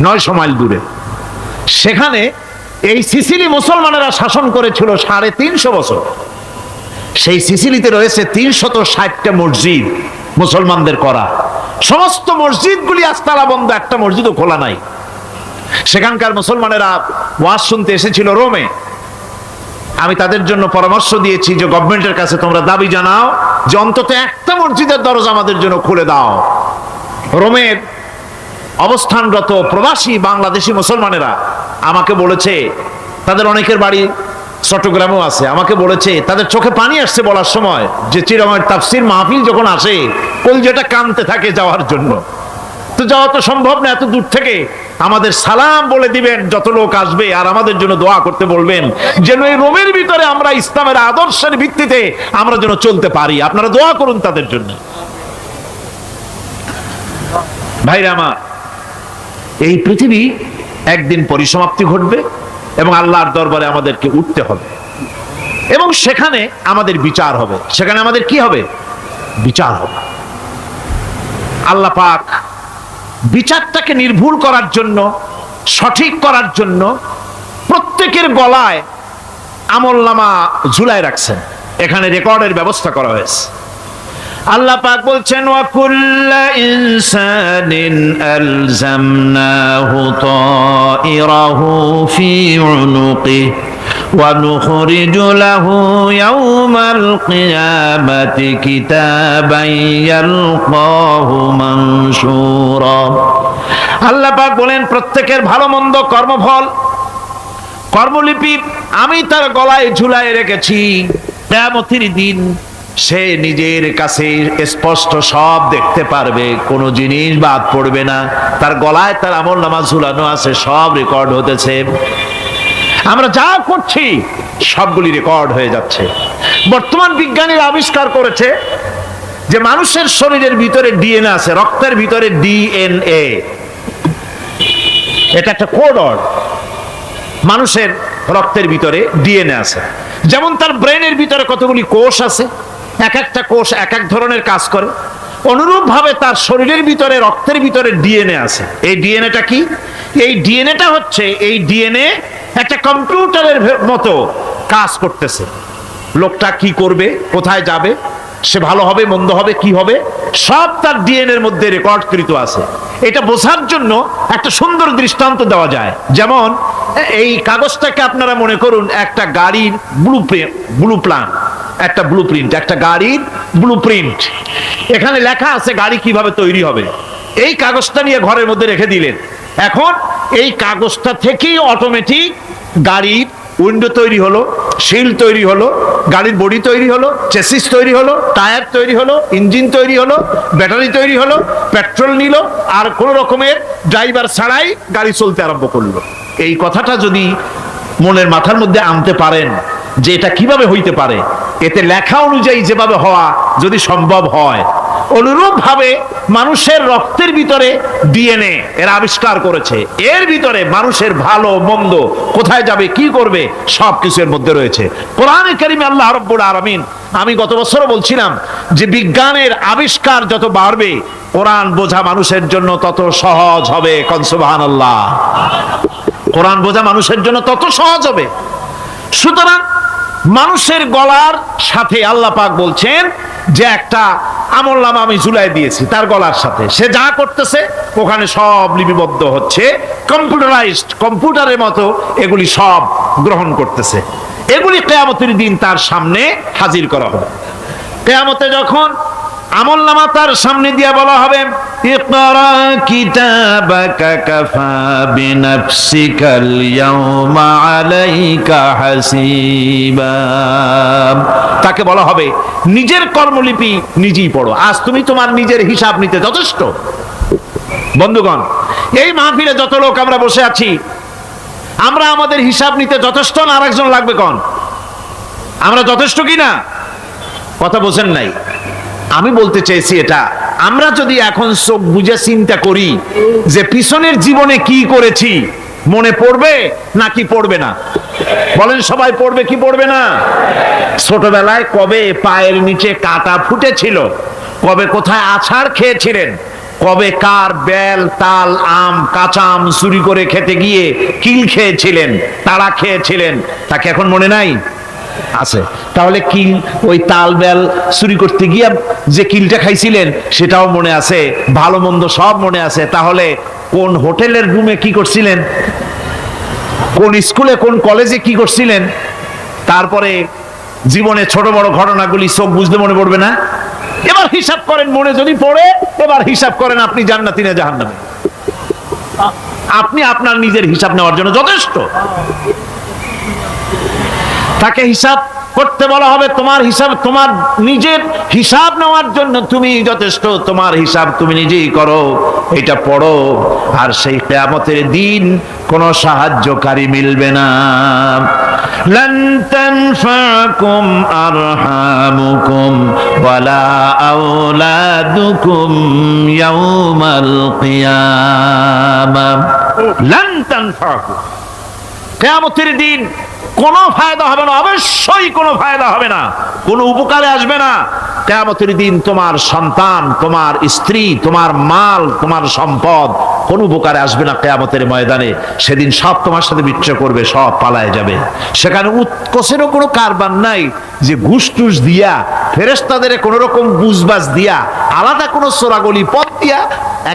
900 মাইল দূরে, সেখানে এই সিসিলি মুসলমানেরা শাসন করেছিল 350 বছর। সেই সিসিলিতে রয়েছে 360টা মসজিদ মুসলমানদের করা। সমস্ত মসজিদগুলি আজ তালা বন্ধ, একটা মসজিদও খোলা নাই। সেখানকার মুসলমানেরা ওয়াজ শুনতে এসেছিল রোমে। আমি তাদের জন্য পরামর্শ দিয়েছি যে গভর্নমেন্টের কাছে তোমরা দাবি জানাও যে অন্তত একটা মসজিদের দরজা আমাদের জন্য খুলে দাও। রোমের অবস্থানরত প্রবাসী বাংলাদেশি মুসলমানেরা আমাকে বলেছে, তাদের অনেকের বাড়ি চট্টগ্রামেও আছে, আমাকে বলেছে তাদের চোখে পানি আসছে বলার সময় যে চিরমের তাফসীর মাহফিল যখন আসে কলজেটা কাঁদতে থাকে যাওয়ার জন্য। তো যাওয়া তো সম্ভব না এত দূর থেকে, আমাদের সালাম বলে দিবেন যত লোক আসবে, আর আমাদের জন্য দোয়া করতে বলবেন যেন এই রোমের ভিতরে আমরা ইসলামের আদর্শের ভিত্তিতে আমরা যেন চলতে পারি। আপনারা দোয়া করুন তাদের জন্য। ভাইরা আমার, এই পৃথিবী একদিন পরিসমাপ্তি ঘটবে এবং আল্লাহর দরবারে আমাদেরকে উঠতে হবে এবং সেখানে আমাদের বিচার হবে। সেখানে আমাদের কি হবে? বিচার হবে। আল্লাহ পাক বিচারটাকে নির্ভুল করার জন্য, সঠিক করার জন্য প্রত্যেকের গলায় আমলনামা ঝুলায় রাখছেন। এখানে রেকর্ডের ব্যবস্থা করা হয়েছে। আল্লাহ পাক বলছেন ওয়া কুল্লা ইনসানিন আলজামনাহু তাইরাহু ফি উনুকিহি ওয়া নুখরিজু লাহু ইয়াওমাল কিয়ামাতি কিতাবান ইয়ালকাহু মানশুরা। আল্লাহ পাক বলেন প্রত্যেকের ভালো মন্দ কর্মফল, কর্মলিপি আমি তার গলায় ঝুলায় রেখেছি। কিয়ামতের দিন সে নিজের কাছে স্পষ্ট সব দেখতে পারবে, কোনো জিনিস বাদ পড়বে না। তার গলায় তার আমলনামা ঝুলানো আছে, সব রেকর্ড হতেছে। আমরা যা করছি সবগুলি রেকর্ড হয়ে যাচ্ছে। বর্তমান বিজ্ঞানীরা আবিষ্কার করেছে যে মানুষের শরীরের ভিতরে ডিএনএ আছে, রক্তের ভিতরে ডিএনএ, এটা একটা কোড। মানুষের রক্তের ভিতরে ডিএনএ আছে। যেমন তার ব্রেনের ভিতরে কতগুলি কোষ আছে, এক একটা কোষ এক এক ধরনের কাজ করে, অনুরূপ ভাবে তার শরীরের ভিতরে রক্তের ভিতরে ডিএনএ আছে। এই ডিএনএটা কি? এই ডিএনএটা হচ্ছে, এই ডিএনএ একটা কম্পিউটারের মতো কাজ করতেছে। লোকটা কি করবে, কোথায় যাবে, সে ভালো হবে মন্দ হবে কি হবে, সব তার ডিএনএ এর মধ্যে রেকর্ডকৃত আছে। এটা বোঝার জন্য একটা সুন্দর দৃষ্টান্ত দেওয়া যায়। যেমন এই কাগজটাকে আপনারা মনে করুন একটা গাড়ির একটা ব্লুপ্রিন্ট, একটা গাড়ির ব্লুপ্রিন্ট। এখানে লেখা আছে গাড়ি কিভাবে তৈরি হবে। এই কাগজটা নিয়ে ঘরের মধ্যে রেখে দিলেন। এখন এই কাগজটা থেকেই অটোমেটিক গাড়ির উইন্ডো তৈরি হলো, শিল তৈরি হলো, গাড়ির বডি তৈরি হলো, চেসিস তৈরি হলো, টায়ার তৈরি হলো, ইঞ্জিন তৈরি হলো, ব্যাটারি তৈরি হলো, পেট্রোল নিল, আর কোন রকমের ড্রাইভার ছাড়াই গাড়ি চলতে আরম্ভ করলো। এই কথাটা যদি মনের মাথার মধ্যে আনতে পারেন যে এটা কিভাবে হইতে পারে, এতে লেখা অনুযায়ী যেভাবে হওয়া যদি সম্ভব হয়, অনুরূপ ভাবে মানুষের রক্তের ভিতরে ডিএনএ এর আবিষ্কার করেছে। এর ভিতরে মানুষের ভালো মন্দ, কোথায় যাবে কি করবে, সবকিছু এর মধ্যে রয়েছে। কোরআনে কারিমে আল্লাহ রাব্বুল আলামিন, আমি গত বছরও বলছিলাম যে বিজ্ঞানের আবিষ্কার যত বাড়বে কোরআন বোঝা মানুষের জন্য তত সহজ হবে। কোন সুবহানাল্লাহ। কোরআন বোঝা মানুষের জন্য তত সহজ হবে। সুতরাং মানুষের গলার সাথে আল্লাহ পাক বলছেন যে একটা আমলনামা আমি ঝুলাই দিয়েছি তার গলার সাথে, সে যা করতেছে ওখানে সব লিপিবদ্ধ হচ্ছে, কম্পিউটারাইজড, কম্পিউটারের মতো এগুলি সব গ্রহণ করতেছে। এগুলি কিয়ামতের দিন তার সামনে হাজির করা হবে। কিয়ামতে যখন আমলনামা তার সামনে দিয়ে বলা হবে, ইকরা কিতাবাকা কাফা বিনাফসিকাল ইয়াওমা আলাইকা হাসিবা, তাকে বলা হবে নিজের কর্মলিপি নিজেই পড়ো, আজ তুমি তোমার নিজের হিসাব নিতে যথেষ্ট। বন্ধুগণ, এই মাহফিলে যত লোক আমরা বসে আছি, আমরা আমাদের হিসাব নিতে যথেষ্ট না আরেকজন লাগবে? কোন আমরা যথেষ্ট কিনা? কথা বোঝেন নাই। আমি বলতে চাইছি এটা, আমরা যদি এখন চোখ বুঝে চিন্তা করি যে পিছনের জীবনে কি করেছি, মনে পড়বে নাকি পড়বে না? বলেন সবাই, পড়বে কি পড়বে না? ছোটবেলায় কবে পায়ের নিচে কাটা ফুটেছিল, কবে কোথায় আছাড় খেয়েছিলেন, কবে কার বেল তাল আম কাঁচা আম চুরি করে খেতে গিয়ে কিল খেয়েছিলেন, তাড়া খেয়েছিলেন, তাকে এখন মনে নাই? আছে। তাহলে কিল, ওই তাল বেল চুরি করতে গিয়ে যে কিলটা খাইছিলেন সেটাও মনে আছে, ভালো মন্দ সব মনে আছে। তাহলে কোন হোটেলের রুমে কি করছিলেন, কোন স্কুলে কোন কলেজে কি করছিলেন, তারপরে জীবনে ছোট বড় ঘটনাগুলি চোখ বুঝলে মনে পড়বে না? এবার হিসাব করেন, মনে যদি পড়ে এবার হিসাব করেন আপনি জান্নাতি না জাহান্নামী। আপনি আপনার নিজের হিসাব নেওয়ার জন্য যথেষ্ট। তাকে হিসাব করতে বলা হবে, তোমার হিসাব, তোমার নিজের হিসাব নেওয়ার জন্য তুমি যথেষ্ট, তোমার হিসাব তুমি নিজেই করো, এটা পড়ো। আর সেই কিয়ামতের দিন কোন সাহায্যকারী মিলবে না। লান তানফাকুম আরহামুকুম ওয়ালা আওলাদুকুম ইয়াউমাল কিয়ামা। লান তানফাকুম, কিয়ামতের দিন কোনো ফায়দা হবে না, অবশ্যই কোনো ফায়দা হবে না, কোনো উপকারে আসবে না। কিয়ামতের দিন তোমার সন্তান, তোমার স্ত্রী, তোমার মাল, তোমার সম্পদ কোন উপকারে আসবে না। কিয়ামতের ময়দানে সেদিন সব তোমার সাথে বিচ্ছেদ করবে, সব পালায় যাবে। সেখানে উৎকোষেরও কোনো কারবার নাই যে ঘুষ টুস দিয়া, ফেরেশতাদের কোন রকম বুঝবাজ দিয়া, আলাদা কোনো চোরাগলি পথ দিয়া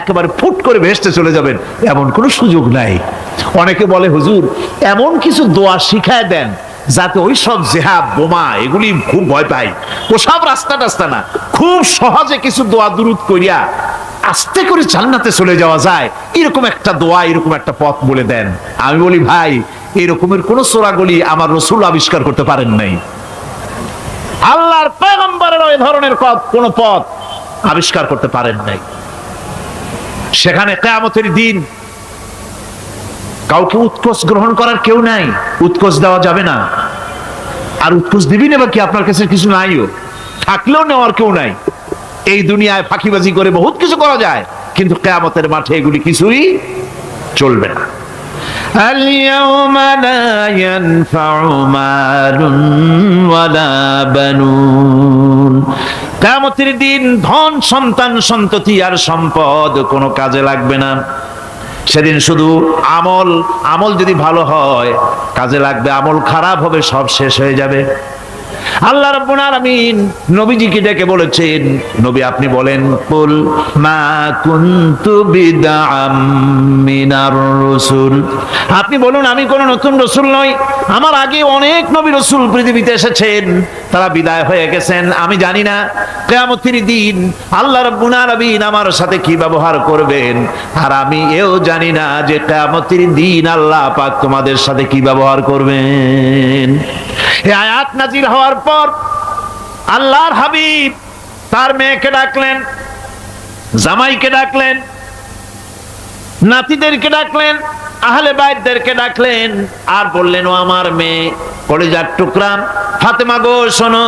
একেবারে ফুট করে ভেসতে চলে যাবেন, এমন কোনো সুযোগ নাই। অনেকে বলে হুজুর এমন কিছু দোয়া শিখায় দেন যাতে ওই সব জেহাদ বোমা এগুলি খুব ভয় পাই, ওসব রাস্তা টাস্তা না, খুব সহজে কিছু দোয়া দুরুদ করিয়া আস্তে করে জান্নাতে চলে যাওয়া যায়, এরকম একটা দোয়া, এরকম একটা পথ বলে দেন। আমি বলি ভাই, এরকমের কোন চোরাগলি আমার রাসূল আবিষ্কার করতে পারেন নাই, আল্লাহর পয়গম্বরের ওই ধরনের কোন পথ আবিষ্কার করতে পারেন নাই। সেখানে কিয়ামতের দিন কাউকে উৎকোষ গ্রহণ করার কেউ নাই, উৎকোষ দেওয়া যাবে না। আর উৎকোষ দিবি না কি, আপনার কাছে কিছু নাইও, থাকলেও নেওয়ার কেউ নাই। এই দুনিয়ায় ফাঁকিবাজি করে বহুত কিছু করা যায়, কিন্তু কিয়ামতের মাঠে এগুলি কিছুই চলবে না। اليوم لا ينفع مال ولا بنون, কিয়ামতের দিন ধন সন্তান সন্ততি আর সম্পদ কোনো কাজে লাগবে না। সেদিন শুধু আমল আমল যদি ভালো হয় কাজে লাগবে, আমল খারাপ হবে সব শেষ হয়ে যাবে। আল্লাহ রাব্বুল আলামিন নবীজিকে ডেকে বলেছেন, নবী আপনি বলেন, কুল মা কুনতু বিদআম মিনার রাসূল, আপনি বলুন আমি কোন নতুন রাসূল নই, আমার আগে অনেক নবী রাসূল পৃথিবীতে এসেছেন, তারা বিদায় হয়ে গেছেন। আমি জানি না কিয়ামতের দিন আল্লাহ রাব্বুল আলামিন আমার সাথে কি ব্যবহার করবেন, আর আমি এও জানি না যে কিয়ামতের দিন আল্লাহ পাক তোমাদের সাথে কি ব্যবহার করবেন। এই আয়াত নাজিল হওয়ার পর আল্লাহর হাবিব তার মেয়েকে ডাকলেন, জামাইকে ডাকলেন, নাতিদেরকে ডাকলেন, আহলে বাইতদেরকে ডাকলেন, আর বললেন, ও আমার মেয়ে কলিজার টুকরা ফাতেমা গো শোনো,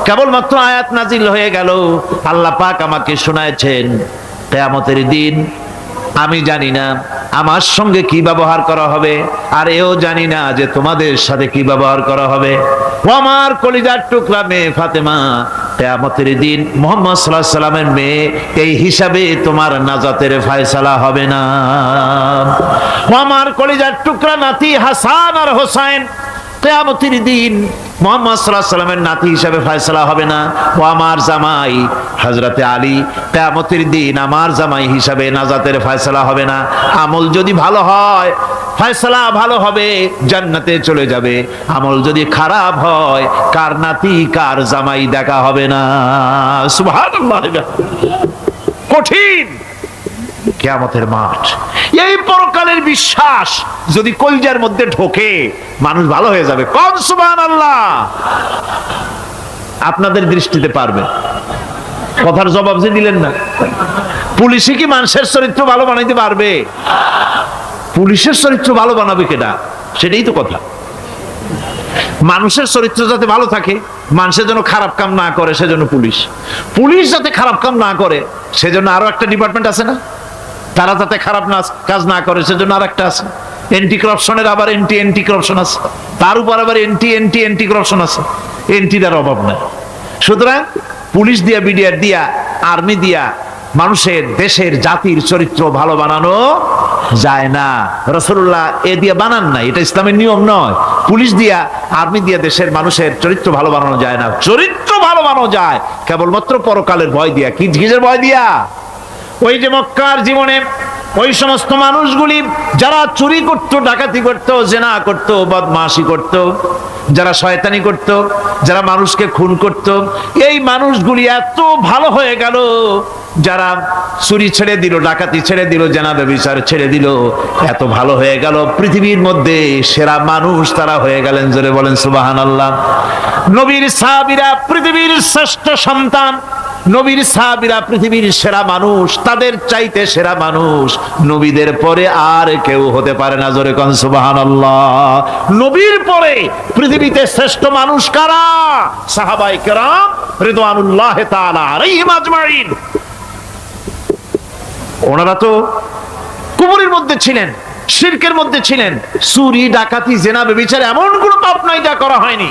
কেবলমাত্র আয়াত নাজিল হয়ে গেল, আল্লাহ পাক আমাকে শোনায়ছেন কিয়ামতের দিন আমি জানি না আমার সঙ্গে কি ব্যবহার করা হবে, আর এও জানি না যে তোমাদের সাথে কি ব্যবহার করা হবে। ও আমার কলিজার টুকরা মেয়ে ফাতেমা, কিয়ামতের দিন মুহাম্মদ সাল্লাল্লাহু আলাইহি সাল্লামের মেয়ে এই হিসাবে তোমার নাজাতের ফয়সালা হবে না। ও আমার কলিজার টুকরা নাতি হাসান আর হোসেন, কিয়ামতের দিন মুহাম্মদ সাল্লাল্লাহু আলাইহি সাল্লামের নাতি হিসাবে ফয়সালা হবে না। ও আমার জামাই হযরতে আলী, কিয়ামতের দিন আমার জামাই হিসাবে নাজাতের ফয়সালা হবে না। আমল যদি ভালো হয় ফয়সালা ভালো হবে, জান্নাতে চলে যাবে। আমল যদি খারাপ হয় কার নাতি কার জামাই দেখা হবে না। সুবহানাল্লাহ, কঠিন কিয়ামতের মাঠ। এই পরকালের বিশ্বাস যদি কলজার মধ্যে ঢোকে মানুষ ভালো হয়ে যাবে। কোন সুবহানাল্লাহ। আপনাদের দৃষ্টিতে পারবে, কথার জবাব যে দিলেন না। পুলিশে কি মানুষের চরিত্র ভালো বানাইতে পারবে? পুলিশের চরিত্র ভালো বানাবে কেডা? সেটাই তো কথা। মানুষের চরিত্র যাতে ভালো থাকে, মানুষের জন্য খারাপ কাম না করে সেজন্য পুলিশ, পুলিশ যাতে খারাপ কাম না করে সেজন্য আরো একটা ডিপার্টমেন্ট আছে না, তারা যাতে খারাপ কাজ না করে সেজন্য আর একটা আছে। এন্টি করাপশনের আবার এন্টি করাপশন আছে, তার উপর আবার এন্টি করাপশন আছে। এন্টিটার অভাব নাই। সুতরাং পুলিশ দিয়া, বিডিআর দিয়া, আর্মি দিয়া মানুষের, দেশের, জাতির চরিত্র ভালো বানানো যায় না। রাসূলুল্লাহ এ দিয়ে বানান নাই, এটা ইসলামের নিয়ম নয়। পুলিশ দিয়া, আর্মি দিয়া দেশের মানুষের চরিত্র ভালো বানানো যায় না। চরিত্র ভালো বানানো যায় কেবলমাত্র পরকালের ভয় দিয়া। কি কিসের ভয় দিয়া? ওই যে মক্কার জীবনে ওই সমস্ত মানুষগুলি যারা চুরি করত, ডাকাতি করত, জেনা করত, বদমাশি করত, যারা শয়তানি করত, যারা মানুষকে খুন করত, এই মানুষগুলি এত ভালো হয়ে গেল, যারা চুরি ছেড়ে দিল, ডাকাতি ছেড়ে দিল, জেনা ব্যভিচার ছেড়ে দিল, এত ভালো হয়ে গেল, পৃথিবীর মধ্যে সেরা মানুষ তারা হয়ে গেলেন। জোরে বলেন সুবহানাল্লাহ। নবীর সাহাবীরা পৃথিবীর শ্রেষ্ঠ সন্তান, নবীর সাহাবীরা পৃথিবীর সেরা মানুষ, তাদের চাইতে সেরা মানুষ নবীদের পরে আর কেউ হতে পারে না। জোরে কোন সুবহানাল্লাহ। নবীর পরে পৃথিবীতে শ্রেষ্ঠ মানুষ কারা? সাহাবায়ে কেরাম রিদওয়ানুল্লাহি তাআলা আলাইহিম আজমাইন। ওনারা তো কুফরের মধ্যে ছিলেন, শিরকের মধ্যে ছিলেন, চুরি, ডাকাতি, জেনা, ব্যভিচার এমন কোনো পাপ নাই যা করা হয়নি।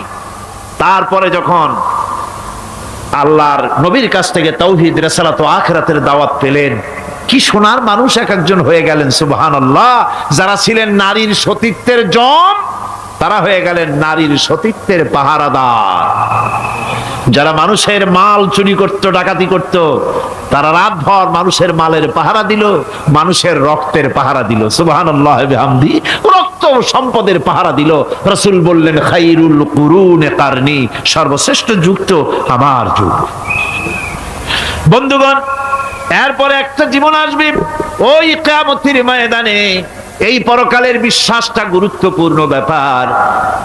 তারপরে যখন আল্লাহর নবীর কাছ থেকে তাওহীদ, রিসালাত ও আখিরাতের দাওয়াত পেলেন, কি সোনার মানুষ এক একজন হয়ে গেলেন। সুবহানাল্লাহ। যারা ছিলেন নারীর সতীত্বের জম, তারা হয়ে গেলেন নারীর সতীত্বের পাহারাদার। যারা মানুষের মাল চুরি করত, ডাকাতি করত, তারা রাতভর মানুষের মালের পাহারা দিল, মানুষের রক্তের পাহারা দিল। সুবহানাল্লাহ বিহামদি। রক্ত ও সম্পদের পাহারা দিল। রাসূল বললেন, খায়রুল কুরুনে কারনি, সর্বশ্রেষ্ঠ যুগ তো আমার যুগ। বন্ধুগণ, এরপরে একটা জীবন আসবে ওই কিয়ামতের ময়দানে। এই পরকালের বিশ্বাসটা গুরুত্বপূর্ণ ব্যাপার,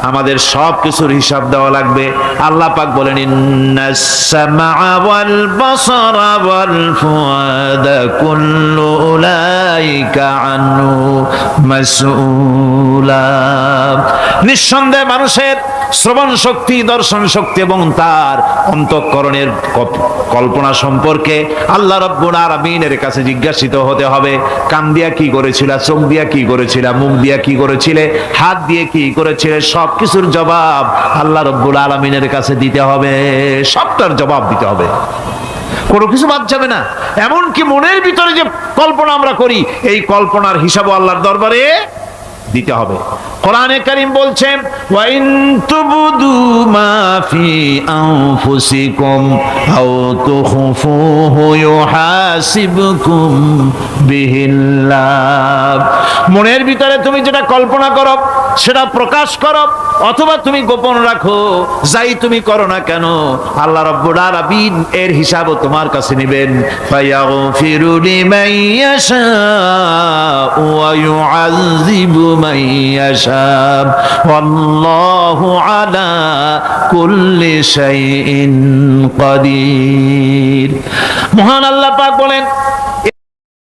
আমাদের সব কিছুর হিসাব দেওয়া লাগবে। আল্লাহ পাক বলেন, ইন্নাস সামআ ওয়াল বাসারা ওয়াল ফুআদা কুল্লু উলাইকা আনহু মাসউলা। নিঃসন্দেহে মানুষের শ্রবণ শক্তি, দর্শন শক্তি এবং তার অন্তঃকরণের কল্পনা সম্পর্কে আল্লাহ রাব্বুল আলামিনের কাছে জিজ্ঞাসিত হতে হবে। কান দিয়া কি করেছিল, চোখ দিয়া কি করেছিল, মুখ দিয়া কি করেছিলে, হাত দিয়ে কি করেছিলে, সবকিছুর জবাব আল্লাহ রাব্বুল আলামিনের কাছে দিতে হবে। সবটার জবাব দিতে হবে। কোনো কিছু বাদ যাবে না। এমনকি মনের ভিতরে যে কল্পনা আমরা করি, এই কল্পনার হিসাবও আল্লাহর দরবারে দিতে হবে। কোরআনে কারীম বলছেন, ওয়া ইন তুবদু মা ফি আনফুসিকুম আও তুখফুহু ইউহাসিবকুম বিহিল্লাহ। মনের ভিতরে তুমি যেটা কল্পনা করো সেটা প্রকাশ করো, অথবা তুমি গোপন রাখো, যাই তুমি করো না কেন, আল্লাহ রাব্বুল আলামিন এর হিসাবও তোমার কাছে নেবেন। ফায়াগফিরু লিমান ইয়াশাউ ওয়া ইউআযিবু মান ইয়াশাউ ওয়াল্লাহু আলা কুল্লি শাইইন কাদির। মহান আল্লাহ পাক বলেন,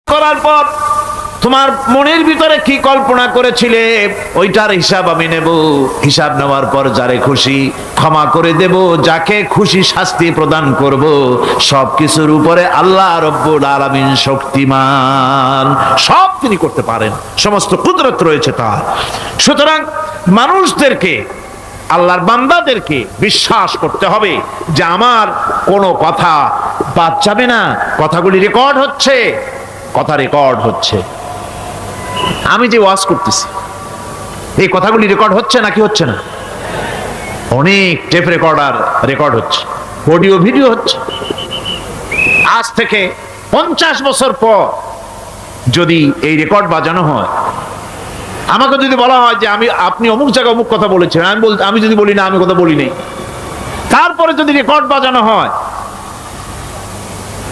করার পর তোমার মনের ভিতরে কি কল্পনা করেছিলে ওইটার হিসাব আমি নেব। হিসাব নেওয়ার পর যারে খুশি ক্ষমা করে দেব, যাকে খুশি শাস্তি প্রদান করব। সবকিছুর উপরে আল্লাহ রব্বুল আলামিন শক্তিমান, সব তিনি করতে পারেন, সমস্ত কুদরত রয়েছে তার। সুতরাং মানুষদেরকে, আল্লাহর বান্দাদেরকে বিশ্বাস করতে হবে যে আমার কোনো কথা বাদ যাবে না। কথাগুলি রেকর্ড হচ্ছে, কথা রেকর্ড হচ্ছে। আমি যে ওয়াজ করতেছি এই কথাগুলি রেকর্ড হচ্ছে নাকি হচ্ছে না? অনেক টেপ রেকর্ডার রেকর্ড হচ্ছে, অডিও ভিডিও হচ্ছে। আজ থেকে 50 বছর পর যদি এই রেকর্ড বাজানো হয়, আমাকে যদি বলা হয় যে আপনি অমুক জায়গায় অমুক কথা বলেছেন, আমি যদি বলি না আমি কথা বলি নাই, তারপরে যদি রেকর্ড বাজানো হয়,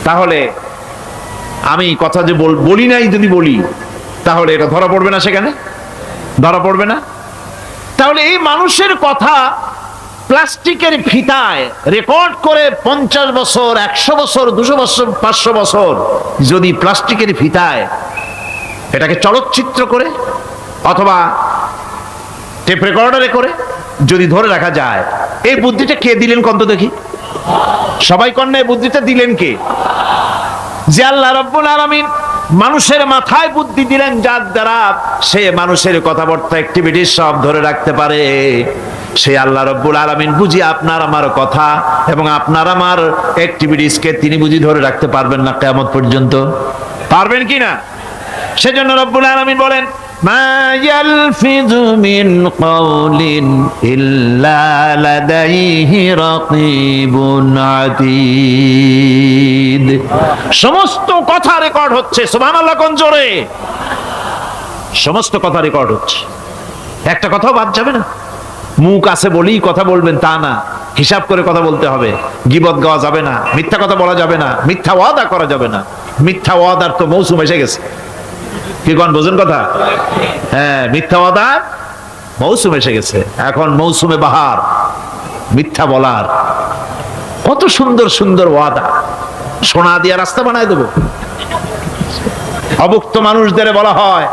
তাহলে আমি কথা যে বলি নাই যদি বলি, তাহলে এটা ধরা পড়বে না? সেখানে ধরা পড়বে না? তাহলে এই মানুষের কথা প্লাস্টিকের ফিতায় রেকর্ড করে 50 বছর, 100 বছর, 200 বছর, 500 বছর যদি প্লাস্টিকের ফিতায় এটাকে চলচ্চিত্র করে অথবা টেপ রেকর্ডারে করে যদি ধরে রাখা যায়, এই বুদ্ধিটা কে দিলেন কন্ত দেখি? সবাই কন্যা এই বুদ্ধিটা দিলেন কে? যে আল্লাহ রাব্বুল আলামিন মানুষের মাথায় বুদ্ধি দিলেন, যার দ্বারা সে মানুষের কথাবার্তা অ্যাক্টিভিটি সব ধরে রাখতে পারে। সেই আল্লাহ রাব্বুল আলামিন বুঝি আপনার আমার কথা এবং আপনার আমার অ্যাক্টিভিটিসকে তিনি বুঝি ধরে রাখতে পারবেন না কিয়ামত পর্যন্ত? পারবেন কি না? সেজন্য রাব্বুল আলামিন বলেন, মা ইয়ালফিযু মিন কাওলিন ইল্লা লাদাইহি রাকীবুন আতীদ। সমস্ত কথা রেকর্ড হচ্ছে। সুবহানাল্লাহ কোন জোরে! সমস্ত কথা রেকর্ড হচ্ছে, একটা কথাও বাদ যাবে না। মুখ আছে বলেই কথা বলবেন তা না, হিসাব করে কথা বলতে হবে। গীবত গাওয়া যাবে না, মিথ্যা কথা বলা যাবে না, মিথ্যা ওয়াদা করা যাবে না। মিথ্যা ওয়াদার তো মৌসুম এসে গেছে। কি কোন বোঝেন কথা? হ্যাঁ, মিথ্যা ওয়াদার মৌসুম এসে গেছে। এখন মৌসুমে বাহার মিথ্যা বলার। কত সুন্দর সুন্দর ওয়াদা, সোনা দিয়া রাস্তা বানায় দেব। অভুক্ত মানুষদের বলা হয়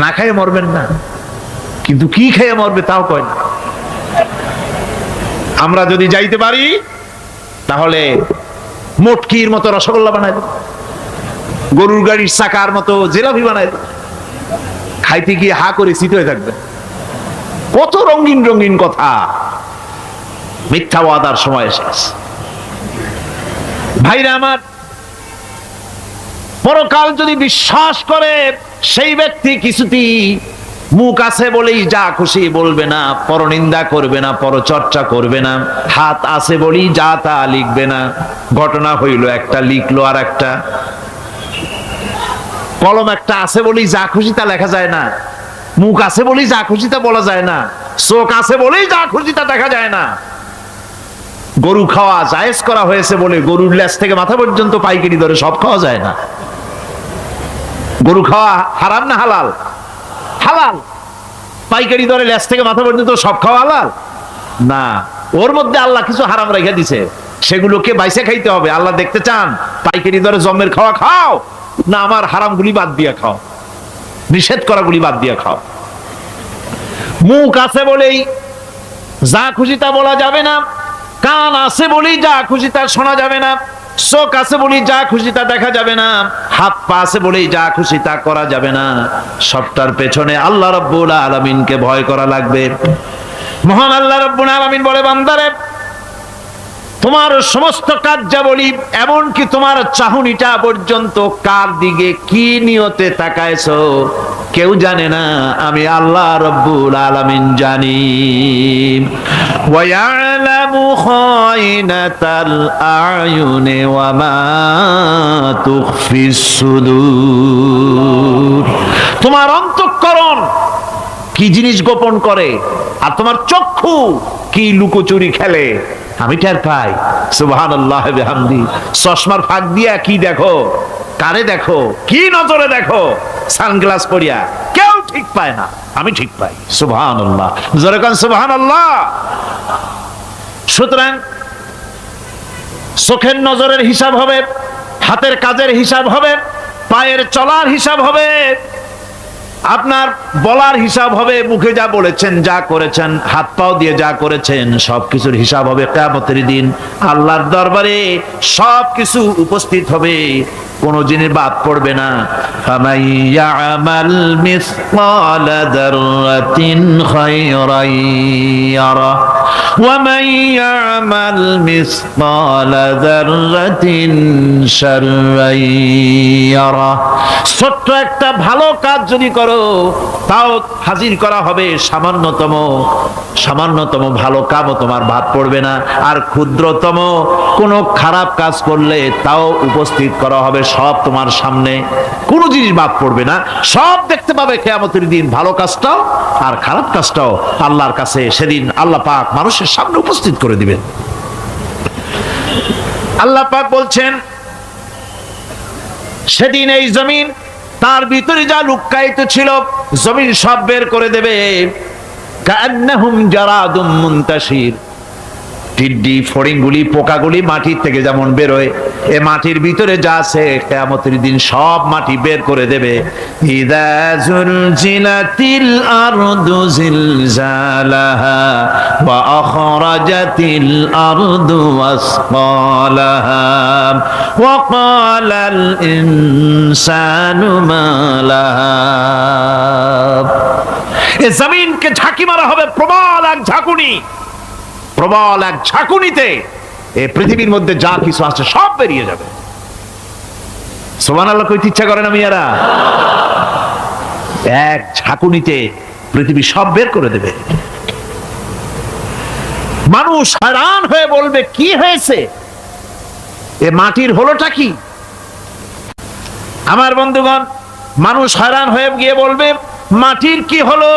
না খেয়ে মরবেন না, কিন্তু কি খেয়ে মরবে তাও কয় না। আমরা যদি যাইতে পারি তাহলে মটকির মতো রসগোল্লা বানায় দেব, গরুর গাড়ির চাকার মতো জিলাপি বানায় দেব। খাইতে গিয়ে হা করে চিত হয়ে থাকবে। কত রঙিন রঙিন কথা। মিথ্যা ওয়াদার সময় এসে গেছে। ভাইরা আমার, পরকাল যদি বিশ্বাস করে সেই ব্যক্তি কিছুতেই মুখ আছে বলেই যা খুশি বলবে না, পরনিন্দা করবে না, পরচর্চা করবে না, হাত আছে বলেই যা তা লিখবে না। ঘটনা হইল একটা, লিখলো আর একটা। কলম একটা আছে বলেই যা খুশি তা লেখা যায় না, মুখ আছে বলেই যা খুশি তা বলা যায় না, চোখ আছে বলেই যা খুশি তা দেখা যায় না। গরু খাওয়া জায়েজ করা হয়েছে বলে গরুর লেজ থেকে মাথা পর্যন্ত পাইকারি দরে সব খাওয়া যায় না। গরু খাওয়া হারাম না হালাল? হালাল। পাইকারি দরে লেজ থেকে মাথা পর্যন্ত সব খাওয়া হালাল না। ওর মধ্যে আল্লাহ কিছু হারাম রেখে দিছে, সেগুলোকে বাইসে খাইতে হবে। আল্লাহ দেখতে চান পাইকারি দরে জমের খাওয়া খাও না আমার হারামগুলি বাদ দিয়া খাও, নিষেধ করাগুলি বাদ দিয়া খাও। মুখ আছে বলেই যা খুশি তা বলা যাবে না, কান আছে বলেই যা খুশি তা শোনা যাবে না, চোখ আছে বলেই যা খুশি তা দেখা যাবে না, হাত পা আছে বলেই যা খুশি তা করা যাবে না। সবটার পেছনে আল্লাহ রাব্বুল আলামিনকে ভয় করা লাগবে। মহান আল্লাহ রাব্বুল আলামিন বলে, বান্দারে তোমার সমস্ত কার্যাবলী এমনকি তোমার চাহনিটা পর্যন্ত কার দিকে কি নিয়তে তাকায়ছো কেউ জানে না, আমি আল্লাহ রব্বুল আলামিন জানি। ওয়া ইয়ালামু খায়নাতাল আয়ুনি ওয়া মা তুখফিস সুদূর। তোমার অন্তঃকরণ কি জিনিস গোপন করে আর তোমার চক্ষু কি লুকোচুরি খেলে আমি টের পাই। সুবহানাল্লাহ বিহামদি। চশমার ফাঁক দিয়া কি দেখো, কারে দেখো, কি নজরে দেখো, সানগ্লাস পরিয়া কেউ ঠিক পায় না, আমি ঠিক পাই। সুবহানাল্লাহ, জোরে কান সুবহানাল্লাহ। সুতরাং চোখের নজরের হিসাব হবে, হাতের কাজের হিসাব হবে, পায়ের চলার হিসাব হবে, আপনার বলার হিসাব হবে, মুখে যা বলেছেন, যা করেছেন, হাত পাও দিয়ে যা করেছেন, সবকিছুর হিসাব হবে কিয়ামতের দিন। আল্লাহর দরবারে সবকিছু উপস্থিত হবে, কোনো জিনিস বাদ পড়বে না। ফামান ইয়ামাল মিসকালা যাররাতিন খায়রান ইয়ারা ওয়া মান ইয়ামাল মিসকালা যাররাতিন শাররান ইয়ারা। ছোট্ট একটা ভালো কাজ যদি করো তাও হাজির করা হবে সামান্যতম ভালো কাজও তোমার বাদ পড়বে না, আর ক্ষুদ্রতম কোনো খারাপ কাজ করলে তাও উপস্থিত করা হবে, সব তোমার সামনে, কোনো জিনিস বাদ পড়বে না, সব দেখতে পাবে কিয়ামতের দিন। ভালো কাজটাও আর খারাপ কাজটাও আল্লাহর কাছে সেদিন আল্লাহ পাক মানুষের সামনে উপস্থিত করে দিবেন। আল্লাহ পাক বলছেন সেদিন এই জমিন তার ভিতরে যা লুক্কায়িত ছিল জমিন সব বের করে দেবে। কান্নাহুম জারাদুম মুনতাশির। টিড্ডি ফড়িংগুলি পোকাগুলি মাটির থেকে যেমন বেরোয়, এ মাটির ভিতরে যা আছে কিয়ামতের দিন সব মাটি বের করে দেবে। ইযা যুলজিলাতিল আরদু জিলজালাহা ওয়া আখরাজাতিল আরদু আসকালাহা ওয়া ক্বালাল ইনসানু মা লাহা। এ জমিনকে ঝাঁকি মারা হবে প্রবল এক ঝাঁকুনি, প্রবল এক ঝাঁকুনিতে এই পৃথিবীর মধ্যে যা কিছু আছে সব বেরিয়ে যাবে। সুবহানাল্লাহ কইতে ইচ্ছা করে না মিয়ারা? এক ঝাঁকুনিতে পৃথিবী সব বের করে দেবে। মানুষ हैरान হয়ে বলবে কি হয়েছে, এ মাটির হলোটা কি? আমার বন্ধুগণ, মানুষ हैरान হয়ে গিয়ে বলবে মাটির কি হলো?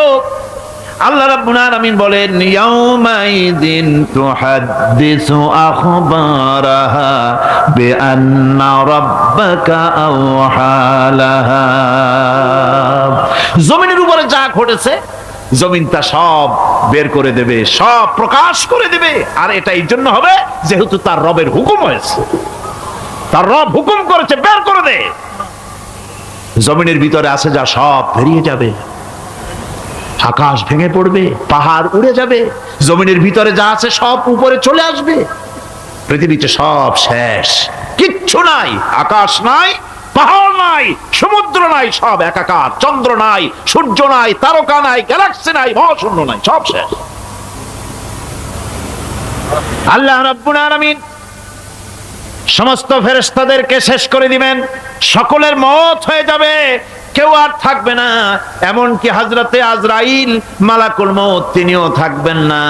আল্লাহ রাব্বুল আলামিন বলেন ইয়াউমাইদিন তুহাদ্দিসু আখবারাহা বিআন্না রাব্বাকা আওহালাহা। জমিনের উপরে যা ঘটেছে জমিন তা সব বের করে দেবে, সব প্রকাশ করে দেবে। আর এটা এই জন্য হবে যেহেতু তার রবের হুকুম হয়েছে, তার রব হুকুম করেছে বের করে দে। জমিনের ভিতরে আছে যা সব বেরিয়ে যাবে, আকাশ ভেঙে পড়বে, পাহাড় উড়ে যাবে, জমিনের ভিতরে যা আছে সব উপরে চলে আসবে, পৃথিবীতে সব শেষ, কিচ্ছু নাই, আকাশ নাই, পাহাড় নাই, সমুদ্র নাই, সব একাকার, চন্দ্র নাই, সূর্য নাই, তারকা নাই, গ্যালাক্সি নাই, মহাশূন্য নাই, সব শেষ। আল্লাহ রাব্বুল আলামিন সমস্ত ফেরেশতাদেরকে শেষ করে দিবেন, সকলের মওত হয়ে যাবে, কেউ আর থাকবে না, এমনকি হযরতে আজরাইল মালাকুল মউত তিনিও থাকবেন না,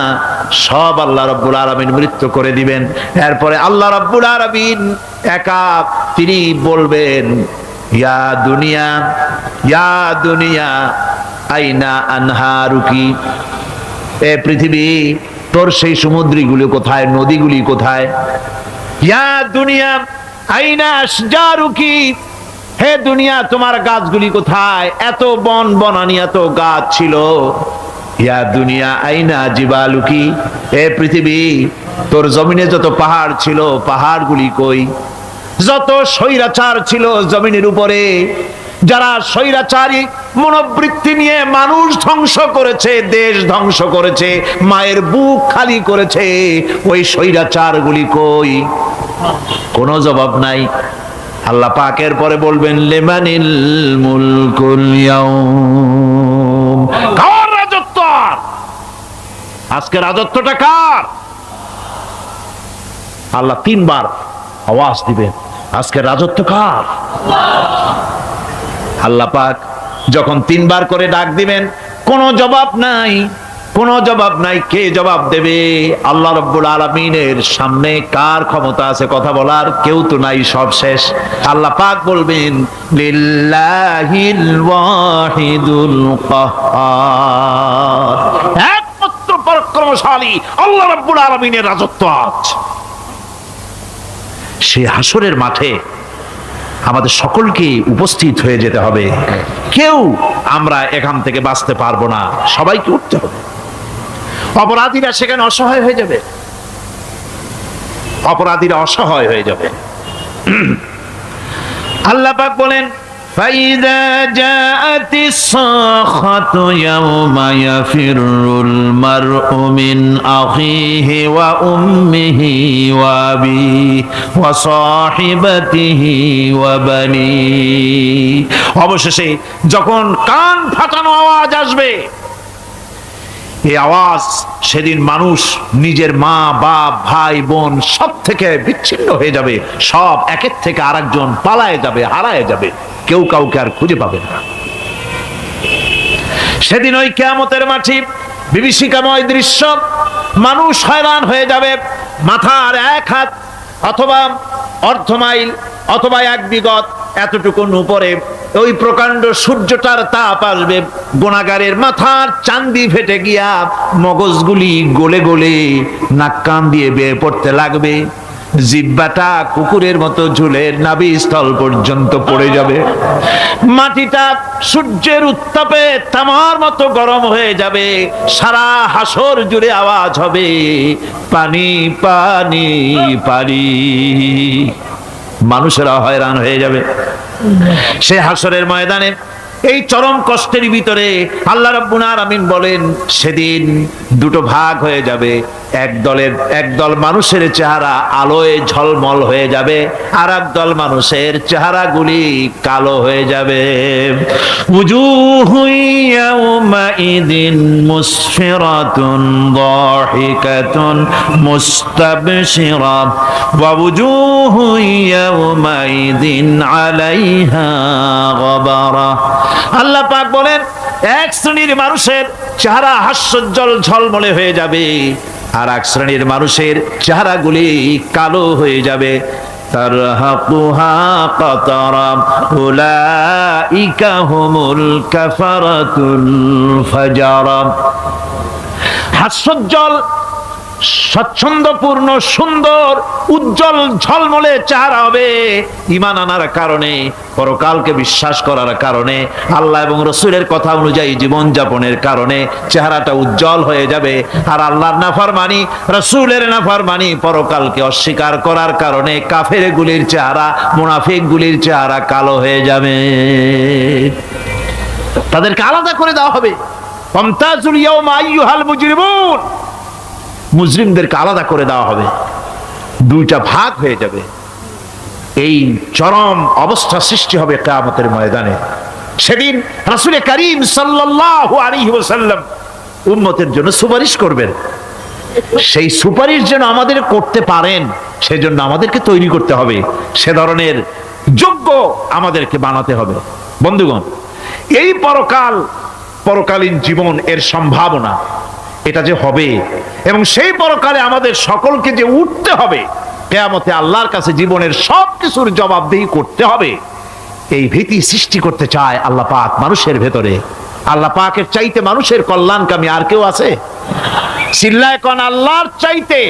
সব আল্লাহ রাব্বুল আলামিন মৃত্যু করে দিবেন। এরপরে আল্লাহ রাব্বুল আলামিন একা তিনি বলবেন ইয়া দুনিয়া আইনা আনহারুকি, এ পৃথিবী তোর সেই সমুদ্রগুলি কোথায়, নদীগুলি কোথায়? ইয়া দুনিয়া আইনা আশজারুকি, হে দুনিয়া তোমার গাছগুলি কোথায়? এত বন বনানি, এত গাছ ছিল। ইয়া দুনিয়া আইনা জিবালুকি, হে পৃথিবী তোর জমিনে যত পাহাড় ছিল পাহাড়গুলি কই? যত স্বৈরাচার ছিল জমিনের উপরে, যারা স্বৈরাচারী মনোবৃত্তি নিয়ে মানুষ ধ্বংস করেছে, দেশ ধ্বংস করেছে, মায়ের বুক খালি করেছে, ওই স্বৈরাচারগুলি কই? কোনো জবাব নাই। আল্লাহ পাকের পরে বলবেন লিমানিল মুলকুল ইয়াউম, কার রাজত্ব? আজকে রাজত্বটা কার? আল্লাহ তিনবার আওয়াজ দিবেন, আজকে রাজত্ব কার? আল্লাহ পাক যখন তিনবার করে ডাক দিবেন, কোনো জবাব নাই, কোনো জবাব নাই। কে জবাব দেবে? আল্লাহ রাব্বুল আলামিনের সামনে কার ক্ষমতা আছে কথা বলার? কেউ তো নাই, সব শেষ। আল্লাহ পাক বলবেন লিল্লাহিল ওয়াহিদুল কাহ্হার, একমাত্র পরাক্রমশালী আল্লাহ রাব্বুল আলামিনের রাজত্ব আজ। সেই হাসরের মাঠে আমাদের সকলকে উপস্থিত হয়ে যেতে হবে। কেউ আমরা এখান থেকে বাঁচতে পারবো না, সবাইকে উঠতে হবে। অপরাধীরা সেখানে অসহায় হয়ে যাবে, অপরাধীরা অসহায় হয়ে যাবে। আল্লাহ পাক বলেন فَإِذَا جَاءَتِ الصَّاخَّةُ يَوْمَ يَفِرُّ الْمَرْءُ مِنْ أَخِيهِ وَأُمِّهِ وَأَبِيهِ وَصَاحِبَتِهِ وَبَنِيهِ। অবশেষে যখন কান ফাটানো আওয়াজ আসবে, এই আওয়াজ সেদিন মানুষ নিজের মা বাপ ভাই বোন সব থেকে বিচ্ছিন্ন হয়ে যাবে, সব একের থেকে আরেকজন পালায়ে যাবে, হারায় যাবে, কেউ কাউকে আর খুঁজে পাবে না। সেদিন ওই কিয়ামতের মাঠে বিভীষিকাময় দৃশ্য, মানুষ হয়রান হয়ে যাবে। মাথার এক হাত অথবা অর্ধ মাইল অথবা এক বিগত এতটুকু উপরে ওই প্রকাণ্ড সূর্যটার তাপ আসবে, গুনাহগারের মাথার চান্দি ফেটে গিয়া মগজগুলি গলে গলে নাক কান দিয়ে বের পড়তে লাগবে, জিহ্বাটা কুকুরের মতো ঝুলে নাভিস্থল পর্যন্ত পড়ে যাবে, মাটিটা সূর্যের উত্তাপে তামার মতো গরম হয়ে যাবে, সারা হাসর জুড়ে আওয়াজ হবে পানি পানি পানি। মানুষেরা হয়রান হয়ে যাবে। সে হাসরের ময়দানে এই চরম কষ্টের ভিতরে আল্লাহ রাব্বুল আলামিন বলেন সেদিন দুটো ভাগ হয়ে যাবে। একদল মানুষের চেহারা আলোয় ঝলমল হয়ে যাবে, আর একদল মানুষের চেহারাগুলি কালো হয়ে যাবে। উজুহু ইয়াওমাইদিন মুসফিরাতুন দাহিকাতুন মুস্তাবশিরা ওয়া উজুহু ইয়াওমাইদিন আলাইহা গাবারা। আল্লাহ পাক বলেন এক শ্রেণীর মানুষের চেহারা হাস্যোজ্জ্বল ঝলমলে হয়ে যাবে, আর এক শ্রেণীর মানুষের চেহারাগুলি কালো হয়ে যাবে। তারহাকুহা কাতারা উলাইকা হুমুল কাফারাতুল ফাজারা। হাস্যোজ্জ্বল স্বচ্ছন্দপূর্ণ সুন্দর উজ্জ্বল ঝলমলে চেহারা হবে ঈমান আনার কারণে, পরকালকে বিশ্বাস করার কারণে, আল্লাহ এবং রাসূলের কথা অনুযায়ী জীবন যাপনের কারণে চেহারাটা উজ্জ্বল হয়ে যাবে। আর আল্লাহর নাফরমানি, রাসূলের নাফরমানি, পরকালকে অস্বীকার করার কারণে কাফেরগুলির চেহারা, মুনাফিকগুলির চেহারা কালো হয়ে যাবে। তাদেরকে আলাদা করে দেওয়া হবে। ফামতাজুল ইয়াওমা আইয়ুহাল মুজরিমুন, মুজরিমদেরকে আলাদা করে দেওয়া হবে, দুইটা ভাগ হয়ে যাবে। এই চরম অবস্থা সৃষ্টি হবে কিয়ামতের ময়দানে। সেদিন রাসূল করিম সাল্লাল্লাহু আলাইহি ওয়াসাল্লাম উম্মতের জন্য সুপারিশ করবেন। সেই সুপারিশ যেন আমাদের করতে পারেন সেজন্য আমাদেরকে তৈরি করতে হবে, সে ধরনের যোগ্য আমাদেরকে বানাতে হবে। বন্ধুগণ, এই পরকালীন জীবন, এর সম্ভাবনা এটা যে হবে এবং সেই পরকালে আমাদের সকলকে যে উঠতে হবে, কিয়ামতে আল্লাহর কাছে জীবনের সবকিছুর জবাবদিহি করতে হবে, এই ভীতি সৃষ্টি করতে চায় আল্লাহ পাক মানুষের ভেতরে। আল্লাহ পাকের চাইতে মানুষের কল্যাণকামী আর কেউ আছে? চিল্লায় কোন আল্লাহর চাইতে,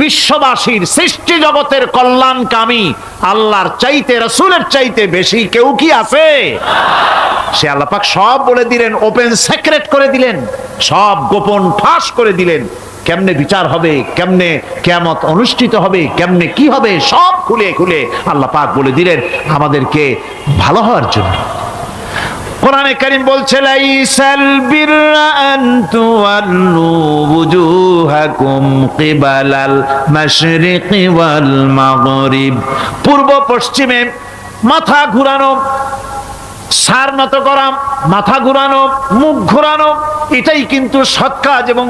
বিশ্ববাসীর সৃষ্টি জগতের কল্যাণকামী আল্লাহর চাইতে, রাসূলের চাইতে বেশি কেউ কি আছে? সে আল্লাহ পাক সব বলে দিলেন, ওপেন সিক্রেট করে দিলেন, সব গোপন ফাঁস করে দিলেন। কেমনে বিচার হবে, কেমনে কিয়ামত অনুষ্ঠিত হবে, কেমনে কি হবে, সব খুলে খুলে আল্লাহ পাক বলে দিলেন আমাদেরকে ভালো হওয়ার জন্য। কোরআনে কারীম বলছে লাইসাল বিররা আন তুওয়াল্লু ওয়ুজুহাকুম কিবালাল মাশরিকি ওয়াল মাগরিব। পূর্ব পশ্চিমে মাথা ঘুরানো, সার নত করা, মাথা ঘুরানো, মুখ ঘুরানো, এটাই কিন্তু সৎ কাজ এবং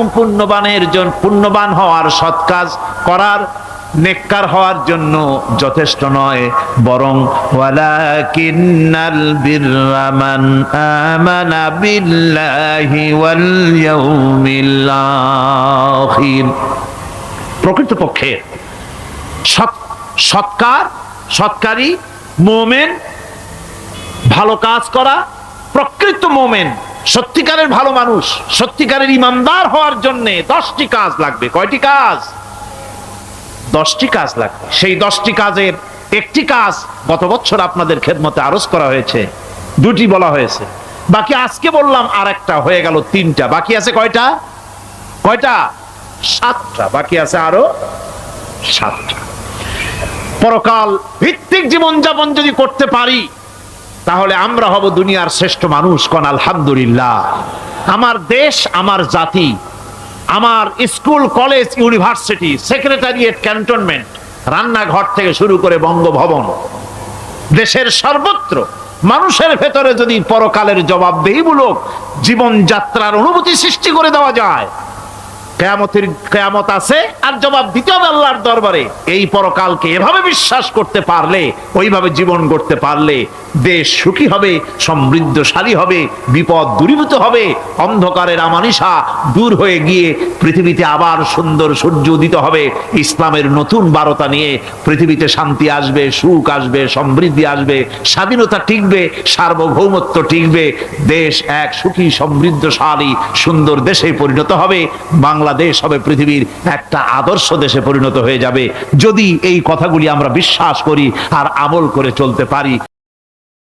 পুণ্যবান হওয়ার সৎ কাজ করার নেককার হওয়ার জন্য যথেষ্ট নয়, বরং ওয়ালাকিন্নাল বিররা মান আমানা বিল্লাহি ওয়াল ইয়াউমিল আখির। প্রকৃতপক্ষে সৎকারী মুমিন, ভালো কাজ করা, প্রকৃত মুমিন, সত্যিকারের ভালো মানুষ, সত্যিকারের ইমানদার হওয়ার জন্য 10টি কাজ লাগবে। কয়টি কাজ? 10টি কাজ লাগবে। সেই 10টি কাজের একটি কাজ গত বছর আপনাদের খেদমতে আরজ করা হয়েছে, 2টি বলা হয়েছে, বাকি আজকে বললাম আর একটা, হয়ে গেল 3টা। বাকি আছে কয়টা? 7টা বাকি আছে, আরো 7টা। পরকাল ভিত্তিক জীবনযাপন যদি করতে পারি তাহলে আমরা হব দুনিয়ার শ্রেষ্ঠ মানুষ। কোন আলহামদুলিল্লাহ। আমার দেশ, আমার জাতি, আমার school, college, university, secretariat, cantonment, রান্নাঘর থেকে শুরু করে বঙ্গভবন, দেশের সর্বত্র মানুষের ভেতরে যদি পরকালের জবাবদেহিমূলক জীবনযাত্রার অনুভূতি সৃষ্টি করে দেওয়া যায়, কিয়ামত আছে আর জবাব দিতে হবে আল্লাহর দরবারে। এই পরকালকে এভাবে বিশ্বাস করতে পারলে, ওইভাবে জীবন গড়তে পারলে দেশ সুখী হবে, সমৃদ্ধশালী হবে, বিপদ দূরীভূত হবে, অন্ধকারের আমানিশা দূর হয়ে গিয়ে পৃথিবীতে আবার সুন্দর সূর্য উদিত হবে। ইসলামের নতুন বার্তা নিয়ে পৃথিবীতে শান্তি আসবে, সুখ আসবে, সমৃদ্ধি আসবে, স্বাধীনতা টিকবে, সার্বভৌমত্ব টিকবে, দেশ এক সুখী সমৃদ্ধশালী সুন্দর দেশে পরিণত হবে। বাংলাদেশ হবে পৃথিবীর একটা আদর্শ দেশে পরিণত হয়ে যাবে, যদি এই কথাগুলি আমরা বিশ্বাস করি আর আমল করে চলতে পারি।